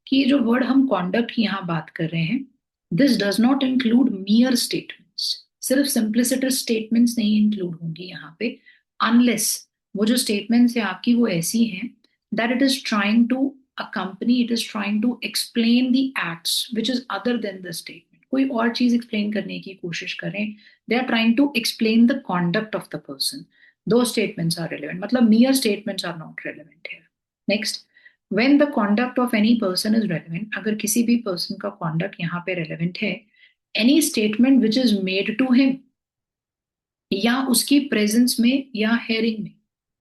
कि ये जो word हम conduct की यहाँ बात कर रहे हैं, this does not include mere statements. सिर्फ simpliciter statements नहीं include होंगी यहाँ पे unless वो जो statements है आपकी वो ऐसी हैं that it is trying to accompany, it is trying to explain the acts which is other than the statement. कोई और चीज explain करने की कोशिश करें, they are trying to explain the conduct of the person. Those statements are relevant. मतलब mere statements are not relevant here. Next, when the conduct of any person is relevant, अगर किसी भी person का conduct यहाँ पे relevant है, any statement which is made to him या उसकी presence में या hearing में,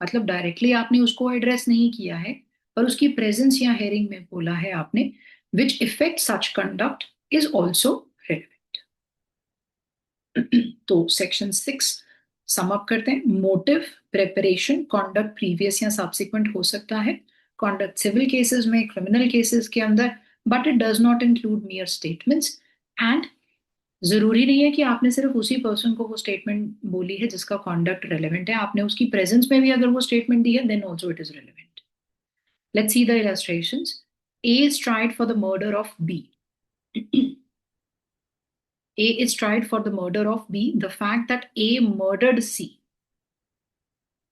मतलब directly आपने उसको address नहीं किया है, पर उसकी presence या hearing में बोला है आपने, which affects such conduct is also relevant. तो सेक्शन 6 सम अप करते हैं. मोटिव, प्रेपरेशन, कॉन्डक्ट प्रीवियस या सब्सिक्वेंट हो सकता है कॉन्डक्ट सिविल केसेस में, क्रिमिनल केसेस के अंदर, but it does not include मियर statements. And जरूरी नहीं है कि आपने सिर्फ उसी पर्सन को वो स्टेटमेंट बोली है जिसका कॉन्डक्ट रेलेवेंट है, आपने उसकी प्रेजेंस में भी अगर वो स्टेटमेंट दी है then also it is relevant. Let's see the illustrations. A is tried for the murder of B. A is tried for the murder of B. The fact that A murdered C,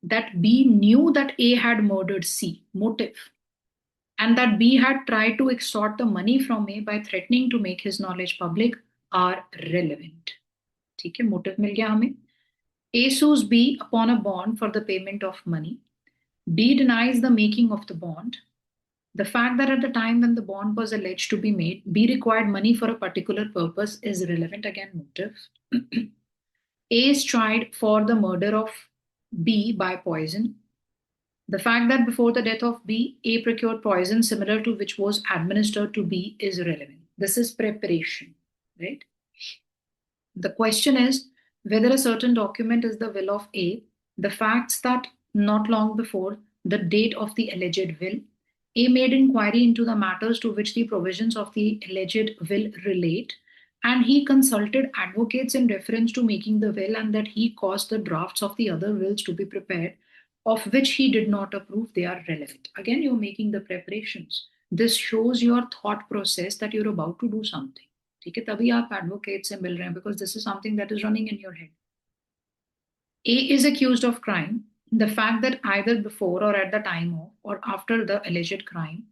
that B knew that A had murdered C, motive, and that B had tried to extort the money from A by threatening to make his knowledge public are relevant. ठीक है, motive मिल गया हमें. A sues B upon a bond for the payment of money. B denies the making of the bond. The fact that at the time when the bond was alleged to be made, B required money for a particular purpose is relevant. Again, motive. A is tried for the murder of B by poison. The fact that before the death of B, A procured poison similar to which was administered to B is relevant. This is preparation, right? The question is whether a certain document is the will of A. The facts that not long before the date of the alleged will, A made inquiry into the matters to which the provisions of the alleged will relate, and he consulted advocates in reference to making the will, and that he caused the drafts of the other wills to be prepared, of which he did not approve, they are relevant. Again, you're making the preparations. This shows your thought process that you're about to do something. ठीक है, तभी आप advocate से मिल रहे हैं, because this is something that is running in your head. A is accused of crime. The fact that either before or at the time of or after the alleged crime,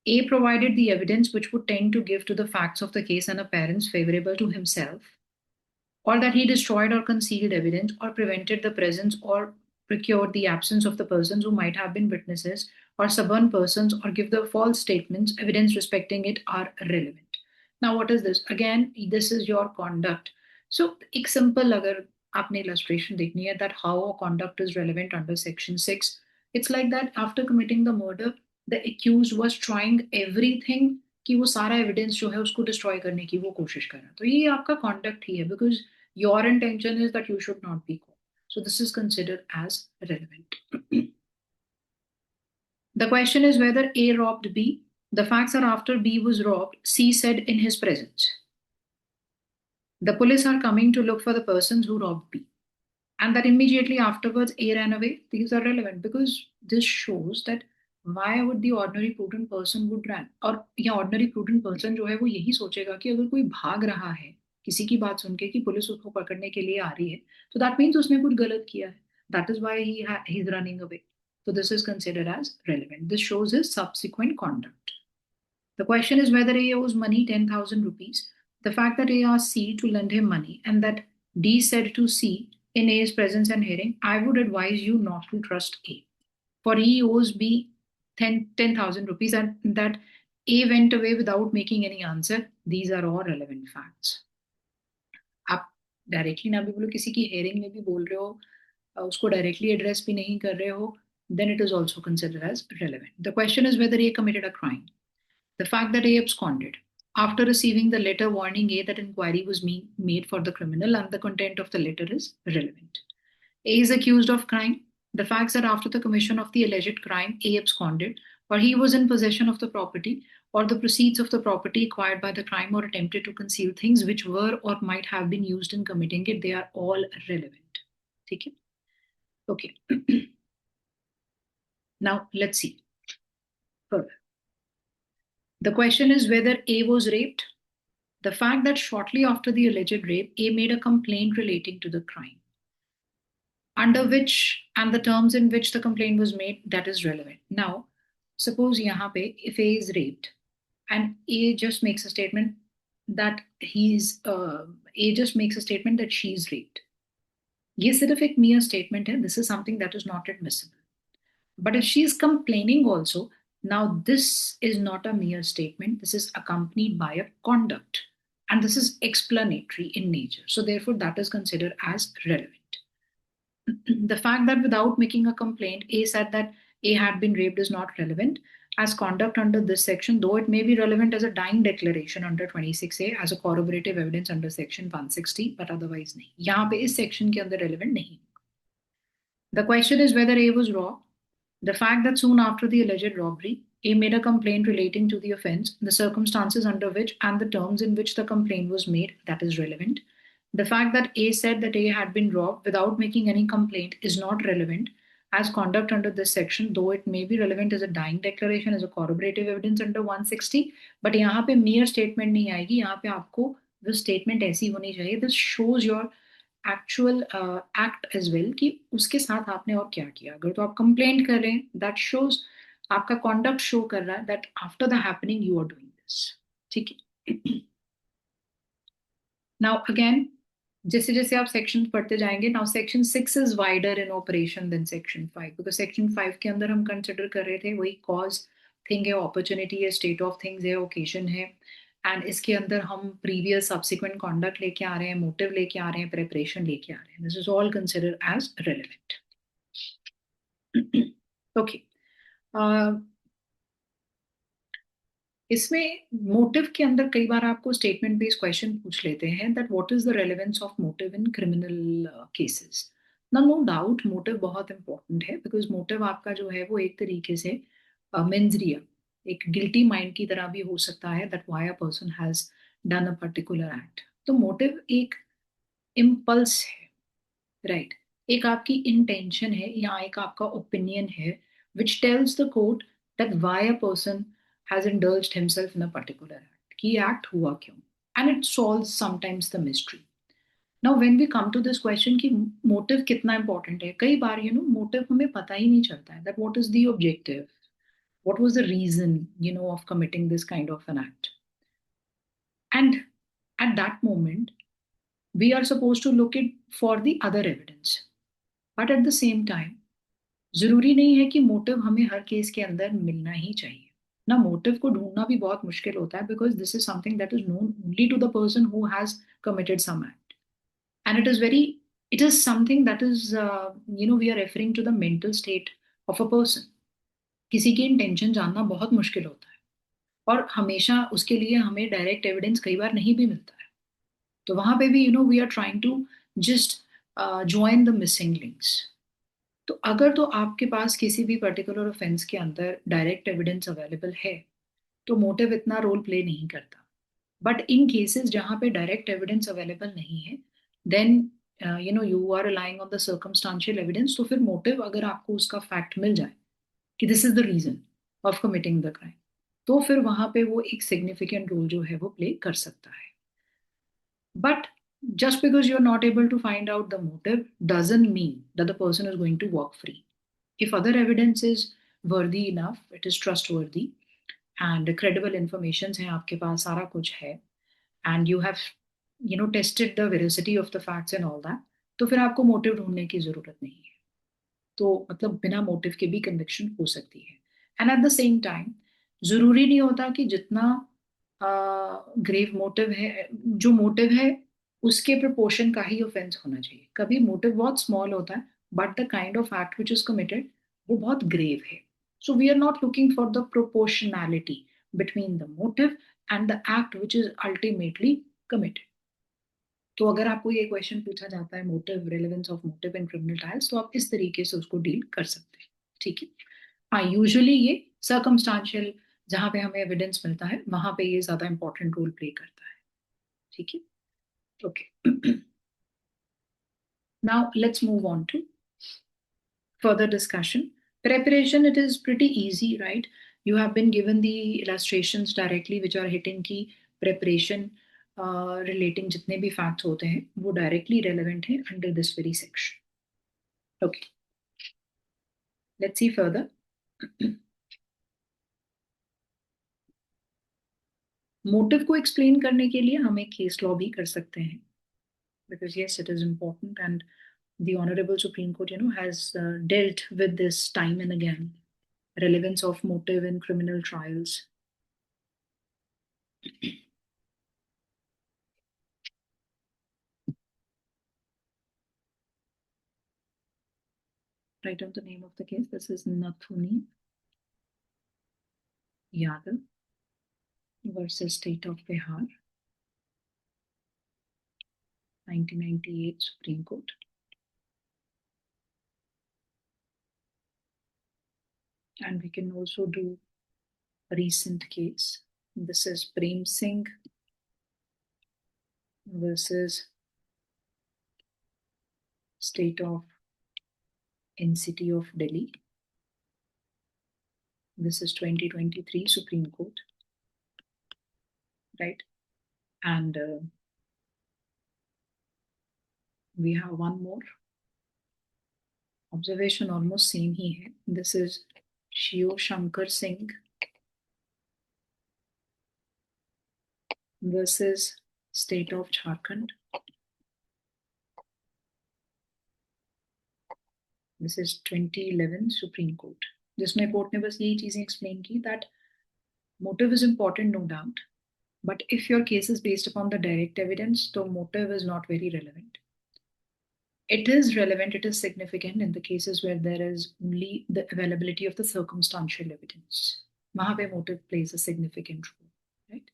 A provided the evidence which would tend to give to the facts of the case an appearance favorable to himself, or that he destroyed or concealed evidence, or prevented the presence or procured the absence of the persons who might have been witnesses or suborn persons, or give the false statements, evidence respecting it are relevant. Now, what is this? Again, this is your conduct. So, एक simple अगर आपने illustration देखनी है that how a conduct is relevant under section 6, it's like that after committing the murder, the accused was trying everything कि वो सारा evidence जो है उसको destroy करने की वो कोशिश कर रहा है. तो ये आपका conduct ही है, because your intention is that you should not be caught. So this is considered as relevant. The question is whether A robbed B. The facts are after B was robbed, C said in his presence. The police are coming to look for the persons who robbed B. and that immediately afterwards A ran away, these are relevant because this shows that why would the ordinary prudent person would run, और या ordinary prudent person जो है वो यही सोचेगा कि अगर कोई भाग रहा है किसी की बात सुन के कि पुलिस उसको पकड़ने के लिए आ रही है, तो that means उसने कुछ गलत किया है. That is why he's running away. So this is considered as relevant. This shows his subsequent conduct. The question is whether A owes money 10,000 rupees. The fact that A asked C to lend him money and that D said to C in A's presence and hearing, I would advise you not to trust A. For he owes B 10,000 rupees and that A went away without making any answer. These are all relevant facts. आप डायरेक्टली ना भी बोलो, किसी की हेयरिंग में भी बोल रहे हो, उसको डायरेक्टली एड्रेस भी नहीं कर रहे हो, then it is also considered as relevant. The question is whether A committed a crime. The fact that A absconded after receiving the letter warning A that inquiry was made for the criminal and the content of the letter is relevant. A is accused of crime. The facts that after the commission of the alleged crime, A absconded or he was in possession of the property or the proceeds of the property acquired by the crime or attempted to conceal things which were or might have been used in committing it, they are all relevant. Okay. Okay. Now let's see further. The question is whether A was raped. The fact that shortly after the alleged rape, A made a complaint relating to the crime, under which and the terms in which the complaint was made, that is relevant. Now, suppose यहाँ पे if A is raped and A just makes a statement that A just makes a statement that she is raped. ये सिर्फ एक mere statement है. This is something that is not admissible. But if she is complaining also, now this is not a mere statement. This is accompanied by a conduct. And this is explanatory in nature. So therefore, that is considered as relevant. The fact that without making a complaint, A said that A had been raped is not relevant as conduct under this section, though it may be relevant as a dying declaration under 26A, as a corroborative evidence under section 160, but otherwise नहीं. यहाँ पे इस section के अंदर relevant नहीं. The question is whether A was raw. The fact that soon after the alleged robbery, A made a complaint relating to the offense, the circumstances under which and the terms in which the complaint was made, that is relevant. The fact that A said that A had been robbed without making any complaint is not relevant as conduct under this section, though it may be relevant as a dying declaration, as a corroborative evidence under 160. But यहाँ पे mere statement नहीं आएगी, यहाँ पे आपको the statement ऐसी होनी चाहिए. This shows your actual act as well कि उसके साथ आपने और क्या किया. अगर तो आप complaint कर रहे हैं, that shows आपका conduct show कर रहा है that after the happening you are doing this. ठीक है. Now again, जैसे जैसे आप सेक्शन पढ़ते जाएंगे, now section 6 is wider in operation than section 5 because section 5 के अंदर हम consider कर रहे थे वही cause thing है, opportunity है, state of things है, occasion है, एंड इसके अंदर हम प्रीवियस सब्सिक्वेंट कॉन्डक्ट लेके आ रहे हैं, मोटिव लेके आ रहे हैं, प्रेपरेशन लेके आ रहे हैं. This is all considered as relevant. Okay. इसमें मोटिव के अंदर कई बार आपको स्टेटमेंट बेस्ड क्वेश्चन पूछ लेते हैं that what is the relevance of motive in criminal cases. No doubt motive बहुत इंपॉर्टेंट है बिकॉज मोटिव आपका जो है वो एक तरीके से मेंस रिया, एक गिल्टी माइंड की तरह भी हो सकता है that why a person has done a particular act. तो मोटिव एक इम्पल्स है, राइट एक आपकी इंटेंशन है या एक आपका ओपिनियन है which tells the court that why a person has indulged himself in a particular act. कि act हुआ क्यों? And it solves sometimes the mystery. Now when we come to this question कि motive कितना important है, कई बार motive हमें पता ही नहीं चलता है that what is the objective, what was the reason of committing this kind of an act. And at that moment we are supposed to look it for the other evidence. But at the same time जरूरी नहीं है कि motive हमें हर केस के अंदर मिलना ही चाहिए ना. मोटिव को ढूंढना भी बहुत मुश्किल होता है because this is something that is known only to the person who has committed some act and it is something that is we are referring to the mental state of a person. किसी की इंटेंशन जानना बहुत मुश्किल होता है और हमेशा उसके लिए हमें डायरेक्ट एविडेंस कई बार नहीं भी मिलता है. तो वहां पे भी we are trying to just join the missing links. तो अगर तो आपके पास किसी भी पर्टिकुलर ऑफेंस के अंदर डायरेक्ट एविडेंस अवेलेबल है तो मोटिव इतना रोल प्ले नहीं करता. बट इन केसेस जहां पे डायरेक्ट एविडेंस अवेलेबल नहीं है then you are relying on the circumstantial evidence, तो फिर motive अगर आपको उसका fact मिल जाए कि this is the reason of committing the crime, तो फिर वहां पे वो एक significant role जो है वो play कर सकता है. But just because you're not able to find out the motive doesn't mean that the person is going to walk free. If other evidence is worthy enough, it is trustworthy, and credible information है आपके पास, सारा कुछ है, and you have tested the veracity of the facts and all that, तो फिर आपको मोटिव ढूंढने की जरूरत नहीं है. तो मतलब बिना मोटिव के भी कन्विक्शन हो सकती है. And at the same time जरूरी नहीं होता कि जितना ग्रेव मोटिव है, जो मोटिव है उसके प्रोपोर्शन का ही ऑफेंस होना चाहिए. कभी मोटिव बहुत स्मॉल होता है but the kind of act which is committed वो बहुत ग्रेव है. So we are not looking for the proportionality between the motive and the act which is ultimately committed. तो अगर आपको ये क्वेश्चन पूछा जाता है motive, relevance of motive in criminal trials, तो आप इस तरीके से उसको डील कर सकते हैं. ठीक है. हाँ, यूजुअली ये सर्कमस्टांशियल जहां पे हमें एविडेंस मिलता है वहां पे ये ज्यादा इंपॉर्टेंट रोल प्ले करता है. ठीक है. Okay. Now let's move on to further discussion. Preparation, it is pretty easy, right? You have been given the illustrations directly which are hitting की preparation relating जितने भी facts होते हैं वो directly relevant हैं under this very section. Okay. Let's see further. Motive को एक्सप्लेन करने के लिए हम एक केस लॉ भी कर सकते हैं, because yes, it is important, and the Honorable Supreme Court, has dealt with this time and again. Relevance of motive in criminal trials. Write down the name of the case. This is Nathuni Yadav versus State of Bihar, 1998 Supreme Court. And we can also do a recent case. This is Prem Singh versus State of NCT of Delhi. This is 2023 Supreme Court, right? And we have one more observation, almost same ही है. This is Shio Shankar Singh versus State of Jharkhand. This is 2011 Supreme Court. जिसमें कोर्ट ने बस यही चीजें एक्सप्लेन की that motive is important, no doubt, but if your case is based upon the direct evidence, तो motive is not very relevant. It is relevant, it is significant in the cases where there is only the availability of the circumstantial evidence. वहां पे motive plays a significant role, right?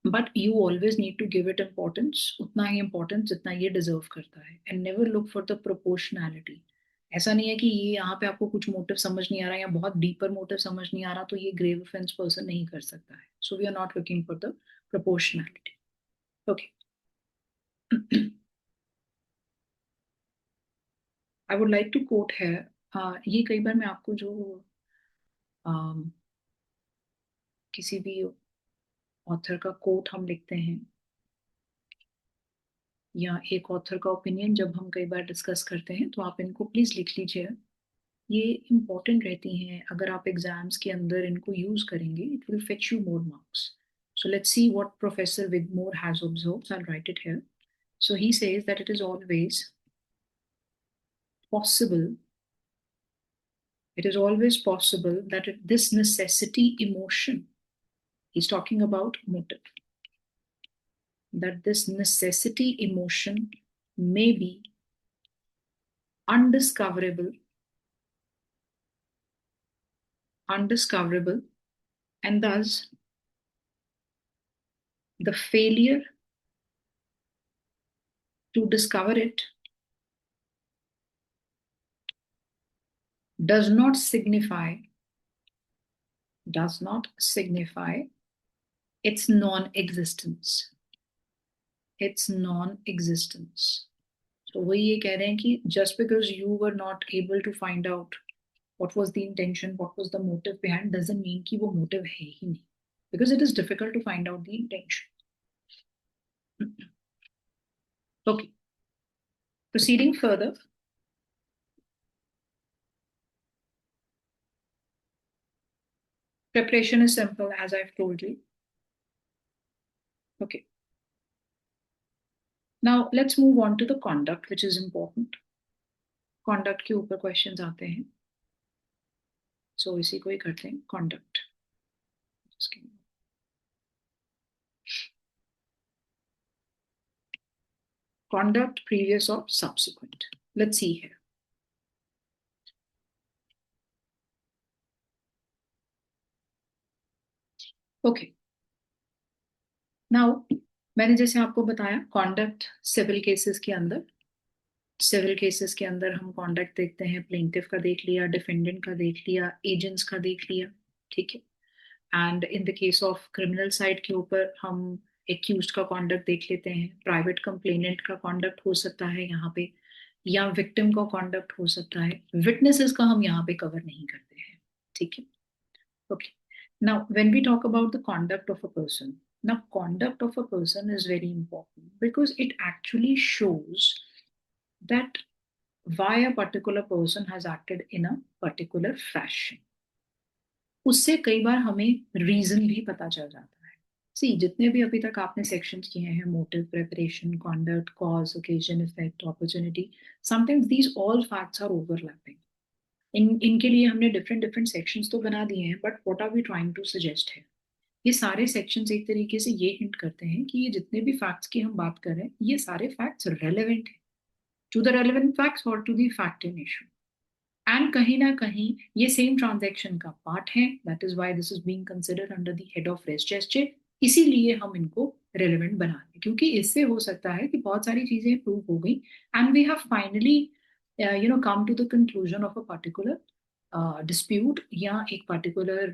But you always need to give it importance, उतना ही importance जितना ये deserve करता है, and never look for the proportionality. ऐसा नहीं है कि ये यहाँ पे आपको कुछ मोटिव समझ नहीं आ रहा या बहुत डीपर मोटिव समझ नहीं आ रहा तो ये ग्रेव ऑफेंस पर्सन नहीं कर सकता है. So we are not looking for the proportionality. Okay. I would like to quote है, ये कई बार मैं आपको जो किसी भी ऑथर का कोट हम लिखते हैं या एक ऑथर का ओपिनियन जब हम कई बार डिस्कस करते हैं तो आप इनको प्लीज लिख लीजिए. ये इंपॉर्टेंट रहती हैं. अगर आप एग्जाम्स के अंदर इनको यूज करेंगे it will fetch you more marks. So let's see what Professor Wigmore has observed. I'll write it here. So he says that it is always possible, that this necessity emotion, he's talking about motive, that this necessity emotion may be undiscoverable, and thus the failure to discover it does not signify its non-existence. तो वही ये कह रहे हैं कि just because you were not able to find out what was the intention, what was the motive behind, doesn't mean कि वो motive है ही नहीं, because it is difficult to find out the intention. Okay, proceeding further. Preparation is simple, as I've told you. Okay, now let's move on to the conduct, which is important. Conduct के ऊपर questions आते हैं, so इसी को ही करते हैं, conduct. Just give me. Conduct previous or subsequent. Let's see here. Okay. Now मैंने जैसे आपको बताया conduct civil cases के अंदर, सिविल केसेस के अंदर हम कॉन्डक्ट देखते हैं, प्लेंटिफ का देख लिया, डिफेंडेंट का देख लिया, एजेंट्स का देख लिया, ठीक है। And in the case of criminal side के ऊपर हम एक्यूज्ड का कॉन्डक्ट देख लेते हैं, प्राइवेट कंप्लेनेंट का कॉन्डक्ट हो सकता है यहाँ पे, या विक्टिम का कॉन्डक्ट हो सकता है, विटनेसेस का हम यहाँ पे कवर नहीं करते हैं, ठीक है। Okay, now when we talk about the conduct of a person, now conduct of a person is very important because it actually shows that why a particular person has acted in a particular fashion. उससे कई बार हमें रीजन भी पता चल जाता है। सी जितने भी अभी तक आपने सेक्शंस किए हैं, motive, preparation, conduct, cause, occasion, effect, opportunity, sometimes these all facts are overlapping. इनके लिए हमने डिफरेंट डिफरेंट सेक्शंस तो बना दिए हैं, but what are we trying to suggest है, ये सारे सेक्शंस एक तरीके से ये हिंट करते हैं कि ये जितने भी फैक्ट्स की हम बात कर रहे हैं, ये सारे फैक्ट्स रेलेवेंट है टू द रेलेवेंट फैक्ट्स और to the fact in issue, and कहीं ना कहीं ये सेम ट्रांजैक्शन का पार्ट है, that is why this is being considered under the head of res gestae. इसीलिए हम इनको रेलेवेंट बना रहे हैं, क्योंकि इससे हो सकता है कि बहुत सारी चीजें प्रूव हो गई and we have finally come to the conclusion of a particular dispute या एक पर्टिकुलर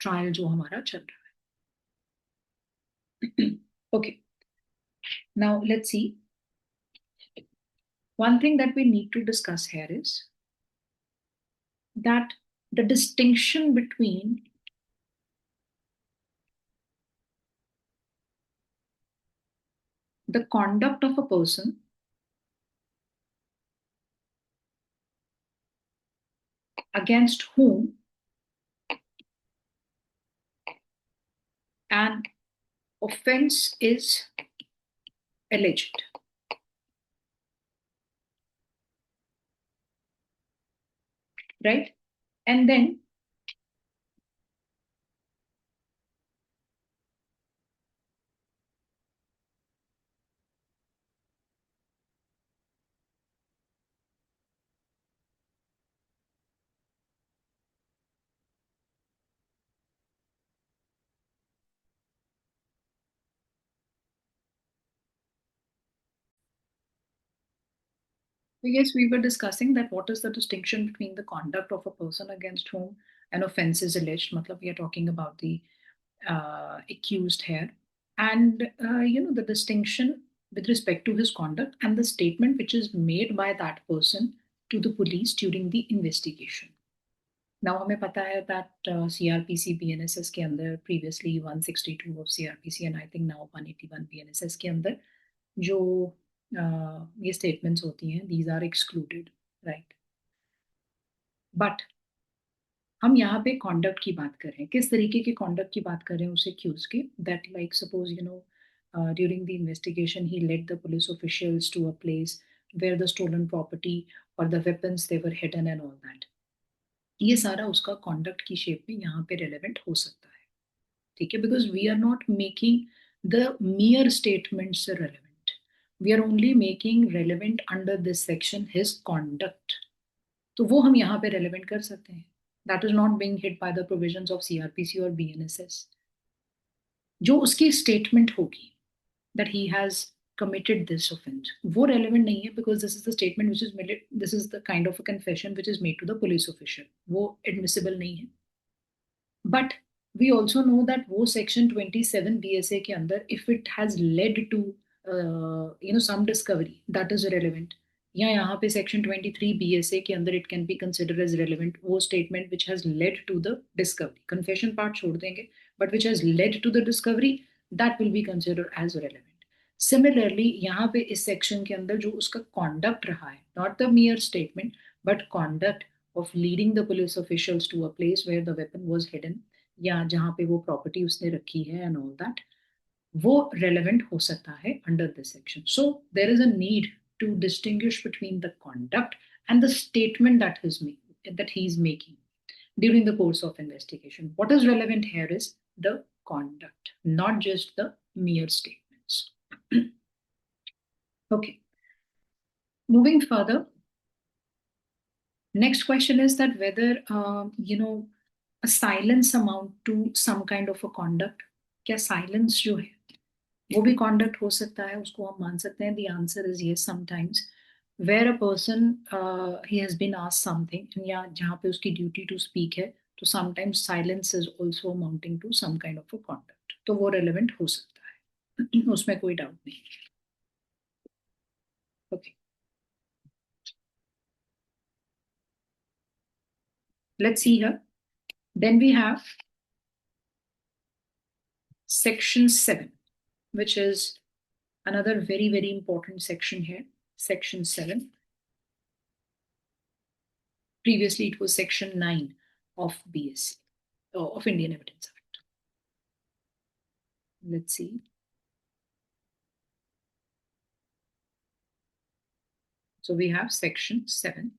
ट्रायल जो हमारा चल रहा है। Okay, now let's see, one thing that we need to discuss here is that the distinction between the conduct of a person against whom an offense is alleged, right? And then yes, we were discussing that what is the distinction between the conduct of a person against whom an offense is alleged. Matlab, we are talking about the accused here, and the distinction with respect to his conduct and the statement which is made by that person to the police during the investigation. Now हमें पता है that CRPC BNSS के अंदर previously 162 of CRPC and I think now 181 BNSS के अंदर जो ये statements होती हैं, these are excluded, right? But हम यहाँ पे conduct की बात कर रहे हैं, किस तरीके के conduct की बात कर रहे हैं उसे accuse के, that like suppose during the investigation he led the police officials to a place where the stolen property or the weapons they were hidden and all that. ये सारा उसका कॉन्डक्ट की शेप में यहाँ पे रेलेवेंट हो सकता है, ठीक है, because we are not making the mere statements relevant, we are only making relevant under this section his conduct, तो वो हम यहाँ पे रेलेवेंट कर सकते हैं, that is not being hit by the provisions of CrPC और बीएनएसएस। जो उसकी स्टेटमेंट होगी that he has committed this offense, वो relevant नहीं है, because this is the statement which is made, this is the kind of a confession which is made to the police official, वो admissible नहीं है। But we also know that वो section 27 BSA के अंदर if it has led to some discovery, that is relevant, या यहाँ पे सेक्शन 23 BSA के अंदर it can be consider as relevant वो statement which has led to the discovery, confession part छोड़ देंगे, but which has led to the discovery, that will be consider as relevant. Similarly यहाँ पे इस सेक्शन के अंदर जो उसका कॉन्डक्ट रहा है, not the mere statement but conduct of leading the police officials to a place where the weapon was hidden, या जहाँ पे वो प्रॉपर्टी उसने रखी है एंड ऑल दैट, वो relevant हो सकता है under this section. So there is a need to distinguish between the conduct and the statement that he is making during the course of investigation. What is relevant here is the conduct, not just the mere statements. Okay, moving further. Next question is that whether a silence amount to some kind of a conduct. क्या silence जो है वो भी कॉन्डक्ट हो सकता है, उसको हम मान सकते हैं? The answer is yes, sometimes where a person he has been asked something, या जहाँ पे उसकी ड्यूटी टू स्पीक है, तो sometimes silence is also amounting to some kind of a conduct, तो वो रेलेवेंट हो सकता है उसमें कोई डाउट नहीं। Okay, let's see here. Then we have section 7, which is another very, very important section here. Section 7. Previously, it was section 9 of BSc, of Indian Evidence Act. Let's see. So we have section 7.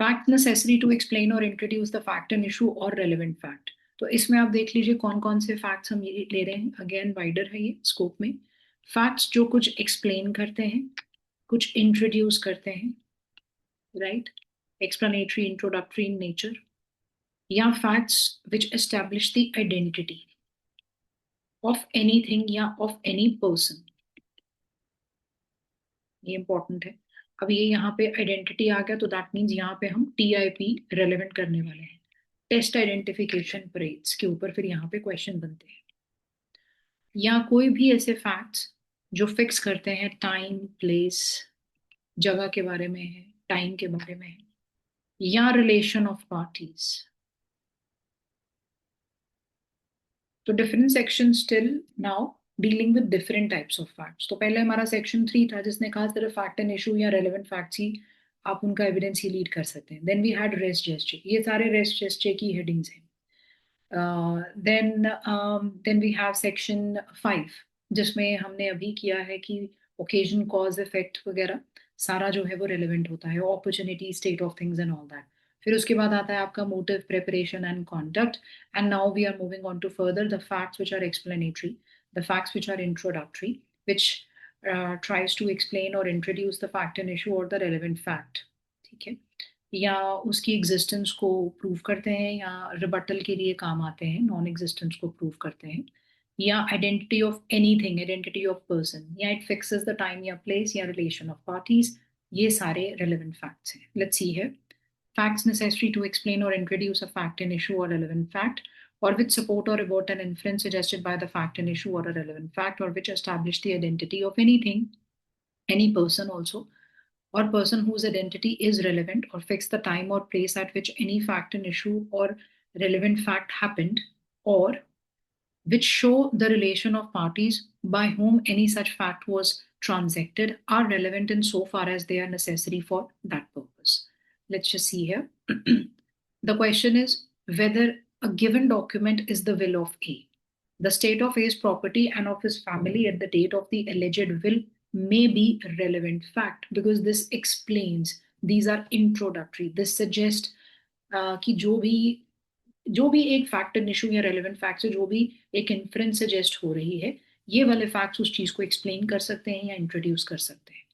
Fact necessary to explain or introduce the fact and issue or relevant fact. तो इसमें आप देख लीजिए कौन कौन से फैक्ट्स हम ये ले रहे हैं। अगेन वाइडर है ये स्कोप में। फैक्ट्स जो कुछ एक्सप्लेन करते हैं, कुछ इंट्रोड्यूस करते हैं, right, explanatory, introductory in nature, या facts which establish the identity of anything या ऑफ एनी पर्सन। ये इंपॉर्टेंट है। अब ये यहाँ पे आइडेंटिटी आ गया तो दैट मीन्स यहाँ पे हम TIP रेलेवेंट करने वाले हैं, टेस्ट आइडेंटिफिकेशन परेड्स के ऊपर फिर यहाँ पे क्वेश्चन बनते हैं। या कोई भी ऐसे फैक्ट्स जो फिक्स करते हैं टाइम, प्लेस, जगह के बारे में है, टाइम के बारे में है, या रिलेशन ऑफ पार्टीज। तो different section still now dealing with different types of facts. तो पहले हमारा सेक्शन 3 था जिसने कहा सिर्फ फैक्ट एंड इशू या रेलेवेंट फैक्ट्स ही आप उनका एविडेंस ही लीड कर सकते हैं। Then we had res gestae, ये सारे रेस्ट जेस्चर की हेडिंग्स हैं। देन वी हैव सेक्शन 5 जिसमें हमने अभी किया है कि ओकेजन, कॉज, इफेक्ट वगैरह सारा जो है वो रेलेवेंट होता है, opportunity, state of things and all that. फिर उसके बाद आता है आपका motive, preparation and conduct. And now we are moving on to further the facts which are explanatory, the facts which are introductory, which tries to explain or introduce the fact and issue or the relevant fact, ठीक है, या उसकी एग्जिस्टेंस को प्रूव करते हैं, या रिबटल के लिए काम आते हैं, नॉन एग्जिस्टेंस को प्रूव करते हैं, या identity of anything, identity of person, या इट फिक्सेस द टाइम या प्लेस या रिलेशन ऑफ पार्टीज। ये सारे रेलेवेंट फैक्ट्स हैं। Let's see here. Facts necessary to explain और introduce a fact and issue और relevant fact, or which support or rebut an inference suggested by the fact and issue or a relevant fact, or which establish the identity of anything, any person also, or person whose identity is relevant, or fix the time or place at which any fact and issue or relevant fact happened, or which show the relation of parties by whom any such fact was transacted, are relevant in so far as they are necessary for that purpose. Let's just see here. The question is whether a given document is the will of A. The state of A's property and of his family at the date of the alleged will may be relevant fact, because this explains, these are introductory, this suggest कि जो भी एक फैक्ट एंड इशू या रेलेवेंट फैक्ट से जो भी एक इन्फ्रेंस सजेस्ट हो रही है, ये वाले फैक्ट्स उस चीज को एक्सप्लेन कर सकते हैं या इंट्रोड्यूस कर सकते हैं।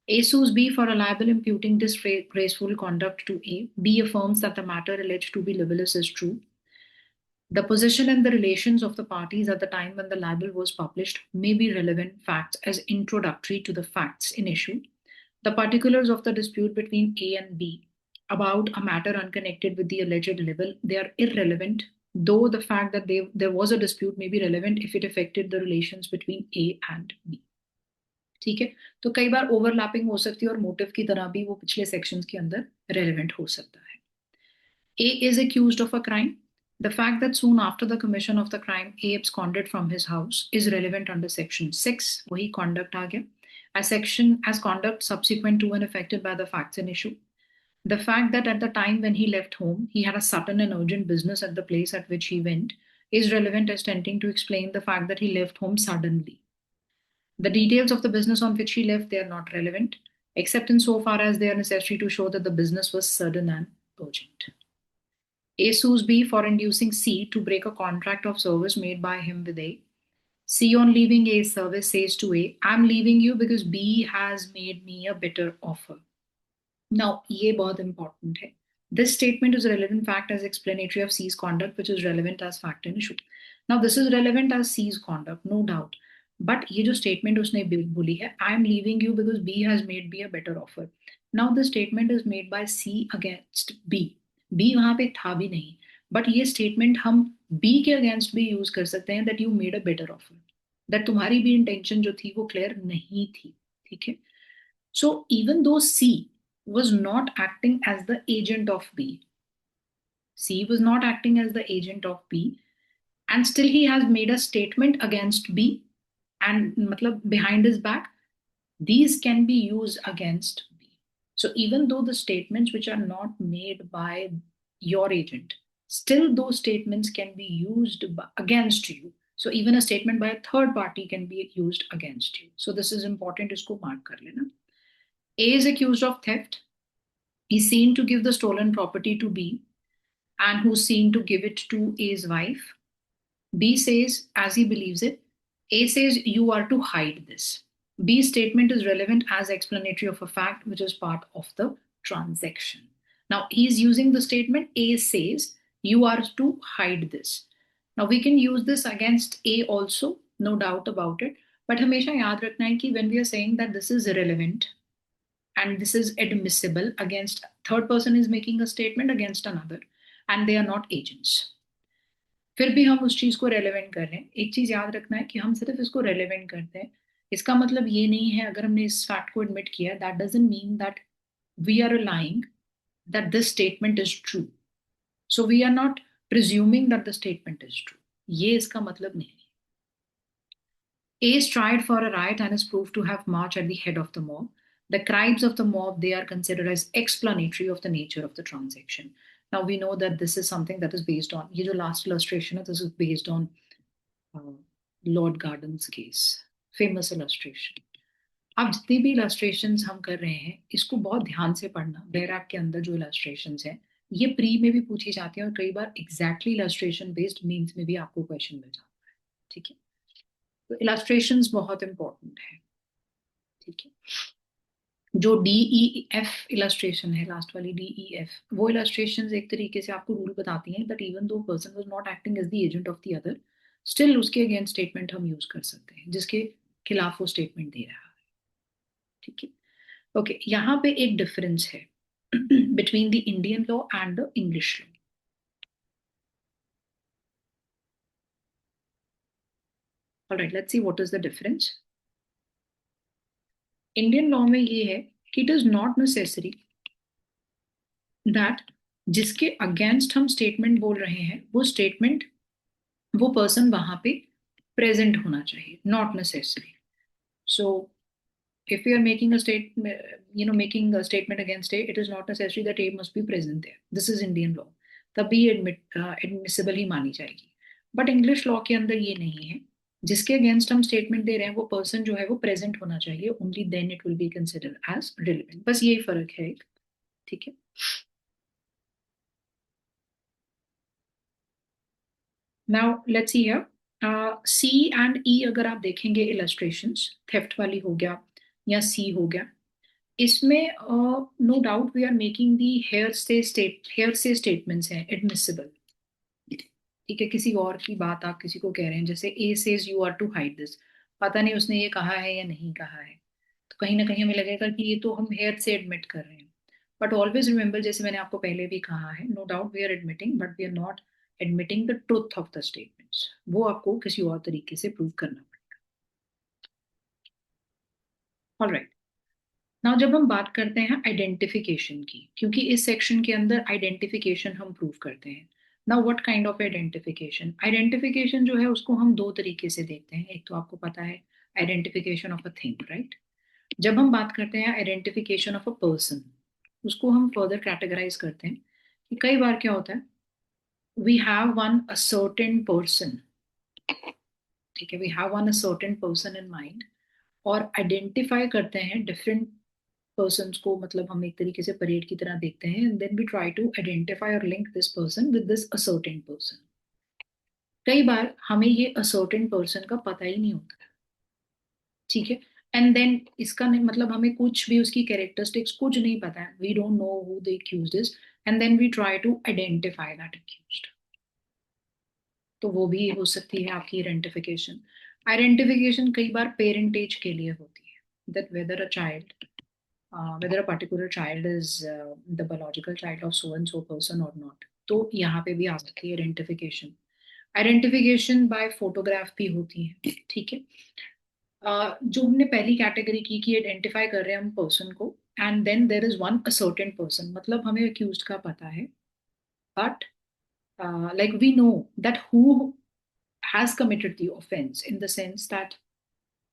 A sues B for a libel imputing disgraceful conduct to A. B affirms that the matter alleged to be libelous is true. The position and the relations of the parties at the time when the libel was published may be relevant facts as introductory to the facts in issue. The particulars of the dispute between A and B about a matter unconnected with the alleged libel, they are irrelevant, though the fact that there was a dispute may be relevant if it affected the relations between A and B. ठीक है, तो कई बार ओवरलैपिंग हो सकती है और मोटिव की तरह भी वो पिछले सेक्शंस के अंदर रेलेवेंट हो सकता है. A is accused of a crime. The fact that soon after the commission of the crime, A absconded from his house is relevant under Section 6. वही conduct आ गया. As conduct subsequent to and affected by the facts in issue. The fact that at the time when he left home, he had a sudden and urgent business at the place at which he went is relevant as tending to explain the fact that he left home suddenly. The details of the business on which he left, they are not relevant, except in so far as they are necessary to show that the business was sudden and urgent. A sues B for inducing C to break a contract of service made by him with A. C, on leaving A's service, says to A, I'm leaving you because B has made me a better offer. Now, ये बहुत important है. This statement is a relevant fact as explanatory of C's conduct, which is relevant as fact and issue. Now, this is relevant as C's conduct, no doubt. But ये जो statement उसने बोली है, I am leaving you because B has made me a better offer. Now, the statement is made by C against B. B वहां पे था भी नहीं, but ये statement हम B के against भी use कर सकते हैं that you made a better offer. That तुम्हारी भी intention जो थी वो clear नहीं थी, ठीक है? So even though C was not acting as the agent of B, C was not acting as the agent of B, and still he has made a statement against B, and matlab behind his back, these can be used against B. So even though the statements which are not made by your agent, still those statements can be used against you. So even a statement by a third party can be used against you. So this is important, isko mark kar lena. A is accused of theft. He's seen to give the stolen property to B, and who's seen to give it to A's wife. B says, as he believes it, A says, you are to hide this. B's statement is relevant as explanatory of a fact which is part of the transaction. Now, he's using the statement, A says, you are to hide this. Now, we can use this against A also, no doubt about it. But हमेशा याद रखना है कि when we are saying that this is irrelevant and this is admissible against third person is making a statement against another and they are not agents, फिर भी हम उस चीज को रेलेवेंट कर रहे हैं. एक चीज याद रखना है कि हम सिर्फ इसको रेलेवेंट करते हैं, इसका मतलब ये नहीं है अगर हमने इस फैक्ट को एडमिट किया, that doesn't mean that we are alleging that this statement is true. So we are not presuming that the statement is true, ये इसका मतलब नहीं है. A is tried for a riot and is proved to have marched at the head of the mob. The crimes of the mob, they are considered as explanatory of the nature of the transaction. Now we know that this is something that is based on, ये जो last illustration है, this is based on Lord Garden's case, famous illustration. अब जितनी भी illustrations हम कर रहे हैं, इसको बहुत ध्यान से पढ़ना. बैराक के अंदर जो illustrations हैं, ये प्री में भी पूछी जाती हैं और कई बार exactly illustration based means में भी आपको क्वेश्चन मिल जाता है, ठीक है? तो इलास्ट्रेशंस बहुत इंपॉर्टेंट है, ठीक है? जो DEF इलास्ट्रेशन है, लास्ट वाली DEF, वो इलास्ट्रेशंस एक तरीके से आपको रूल बताती हैं that even though person was not acting as the agent of the other, still उसके अगेंस्ट स्टेटमेंट हम यूज कर सकते हैं जिसके खिलाफ वो स्टेटमेंट दे रहा है, ठीक है? ओके, यहाँ पे एक डिफरेंस है between the Indian law and the English law. All right, let's see what is the difference. Indian law में ये है कि it is not necessary that जिसके अगेंस्ट हम स्टेटमेंट बोल रहे हैं वो स्टेटमेंट, वो पर्सन वहां पे प्रेजेंट होना चाहिए, not necessary. So if we are making a making a statement against A, it is not necessary that A must be present there. This is Indian law, तभी admissible ही मानी जाएगी. बट इंग्लिश लॉ के अंदर ये नहीं है. जिसके अगेंस्ट हम स्टेटमेंट दे रहे हैं वो पर्सन जो है वो प्रेजेंट होना चाहिए, only then it will be considered as relevant. बस यही फर्क है एक, ठीक है? Now let's see here, C and E अगर आप देखेंगे इलस्ट्रेशंस, थेफ्ट वाली हो गया या C हो गया, इसमें no doubt we are making the hearsay statements हैं एडमिसिबल, ठीक है? किसी और की बात आप किसी को कह रहे हैं, जैसे A says you are to hide this, पता नहीं उसने ये कहा है या नहीं कहा है, तो कहीं ना कहीं हमें लगेगा कि ये तो हम हेयर से एडमिट कर रहे हैं. बट ऑलवेज रिमेंबर, जैसे मैंने आपको पहले भी कहा है, no doubt we are admitting but we are not admitting the truth of the statements. वो आपको किसी और तरीके से प्रूव करना पड़ेगा. ऑलराइट, नाउ जब हम बात करते हैं आइडेंटिफिकेशन की, क्योंकि इस सेक्शन के अंदर आइडेंटिफिकेशन हम प्रूव करते हैं। Now what kind of identification, identification जो है उसको हम दो तरीके से देखते हैं। एक तो आपको पता है identification of a thing, right. जब हम बात करते हैं आइडेंटिफिकेशन ऑफ अ पर्सन, उसको हम फर्दर कैटेगराइज करते हैं कि कई बार क्या होता है, we have one a certain person, ठीक है, we have one a certain person in mind, और आइडेंटिफाई करते हैं डिफरेंट पर्सन्स को, मतलब हम एक तरीके से परेड की तरह देखते हैं, and then we try to identify और link this person with this ascertain person. कई बार हमें ये असर्टेन पर्सन का पता ही नहीं होता, ठीक है, एंड देन इसका नहीं मतलब हमें कुछ भी उसकी कैरेक्टरिस्टिक्स कुछ नहीं पता है, we don't know who the accused is, and then we try to identify that accused. तो वो भी हो सकती है आपकी आइडेंटिफिकेशन। आइडेंटिफिकेशन कई बार पेरेंटेज के लिए होती है, that whether a child, whether a particular child is the biological child of so and so person or not, तो यहाँ पे भी आ सकती है आइडेंटिफिकेशन। आइडेंटिफिकेशन बाय फोटोग्राफ भी होती है, ठीक है। जो हमने पहली कैटेगरी की कि आइडेंटिफाई कर रहे हैं हम पर्सन को, and then there is one a certain person, मतलब हमें अक्यूज का पता है, but like we know that who has committed the offence, in the sense that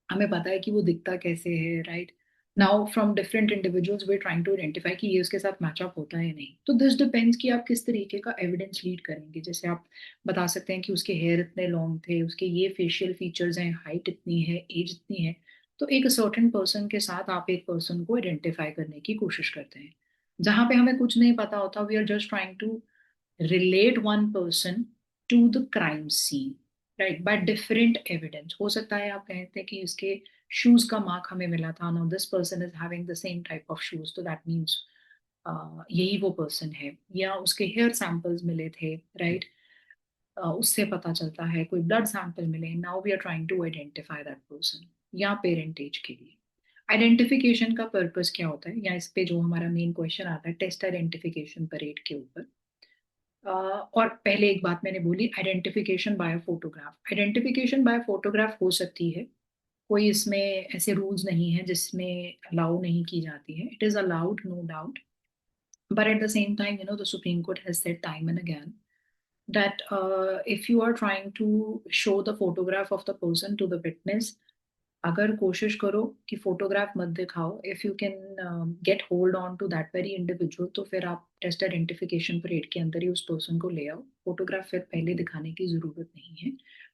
हमें पता है कि वो दिखता कैसे है, right. Now from different individuals we trying to identify कि ये उसके साथ मैचअप होता है या नहीं। तो दिस डिपेंड्स कि आप किस तरीके का एविडेंस लीड करेंगे। जैसे आप बता सकते हैं कि उसके हेयर इतने लॉन्ग थे, उसके ये फेशियल फीचर्स हैं, हाइट इतनी है, एज इतनी है, तो एक सर्टेन पर्सन के साथ आप एक पर्सन को आइडेंटिफाई करने की कोशिश करते हैं। जहां पे हमें कुछ नहीं पता होता, we are just trying to relate one person to the crime scene, right, by different evidence। हो सकता है आप कहते हैं कि इसके शूज का मार्क हमें मिला था, now this person is having the same type of shoes, तो that means यही वो पर्सन है। या उसके हेयर सैंपल्स मिले थे, राइट, उससे पता चलता है। कोई ब्लड सैंपल मिले, now we are trying to identify that person. या पेरेंटेज के लिए आइडेंटिफिकेशन का पर्पस क्या होता है, या इस पे जो हमारा मेन क्वेश्चन आता है टेस्ट आइडेंटिफिकेशन परेड के ऊपर। और पहले एक बात मैंने बोली, identification by photograph. Identification by photograph हो सकती है, कोई इसमें ऐसे रूल्स नहीं है जिसमें अलाउ नहीं की जाती है, it is allowed no doubt, but at the same time, you know, the Supreme Court has said time and again that if you are trying to show the photograph of the person to the witness, अगर कोशिश करो कि फोटोग्राफ मत दिखाओ, if you can get hold on to that very individual, तो फिर आप टेस्ट आइडेंटिफिकेशन परेड के अंदर ही उस पर्सन को ले आओ। फोटोग्राफ फिर पहले दिखाने की जरूरत नहीं है,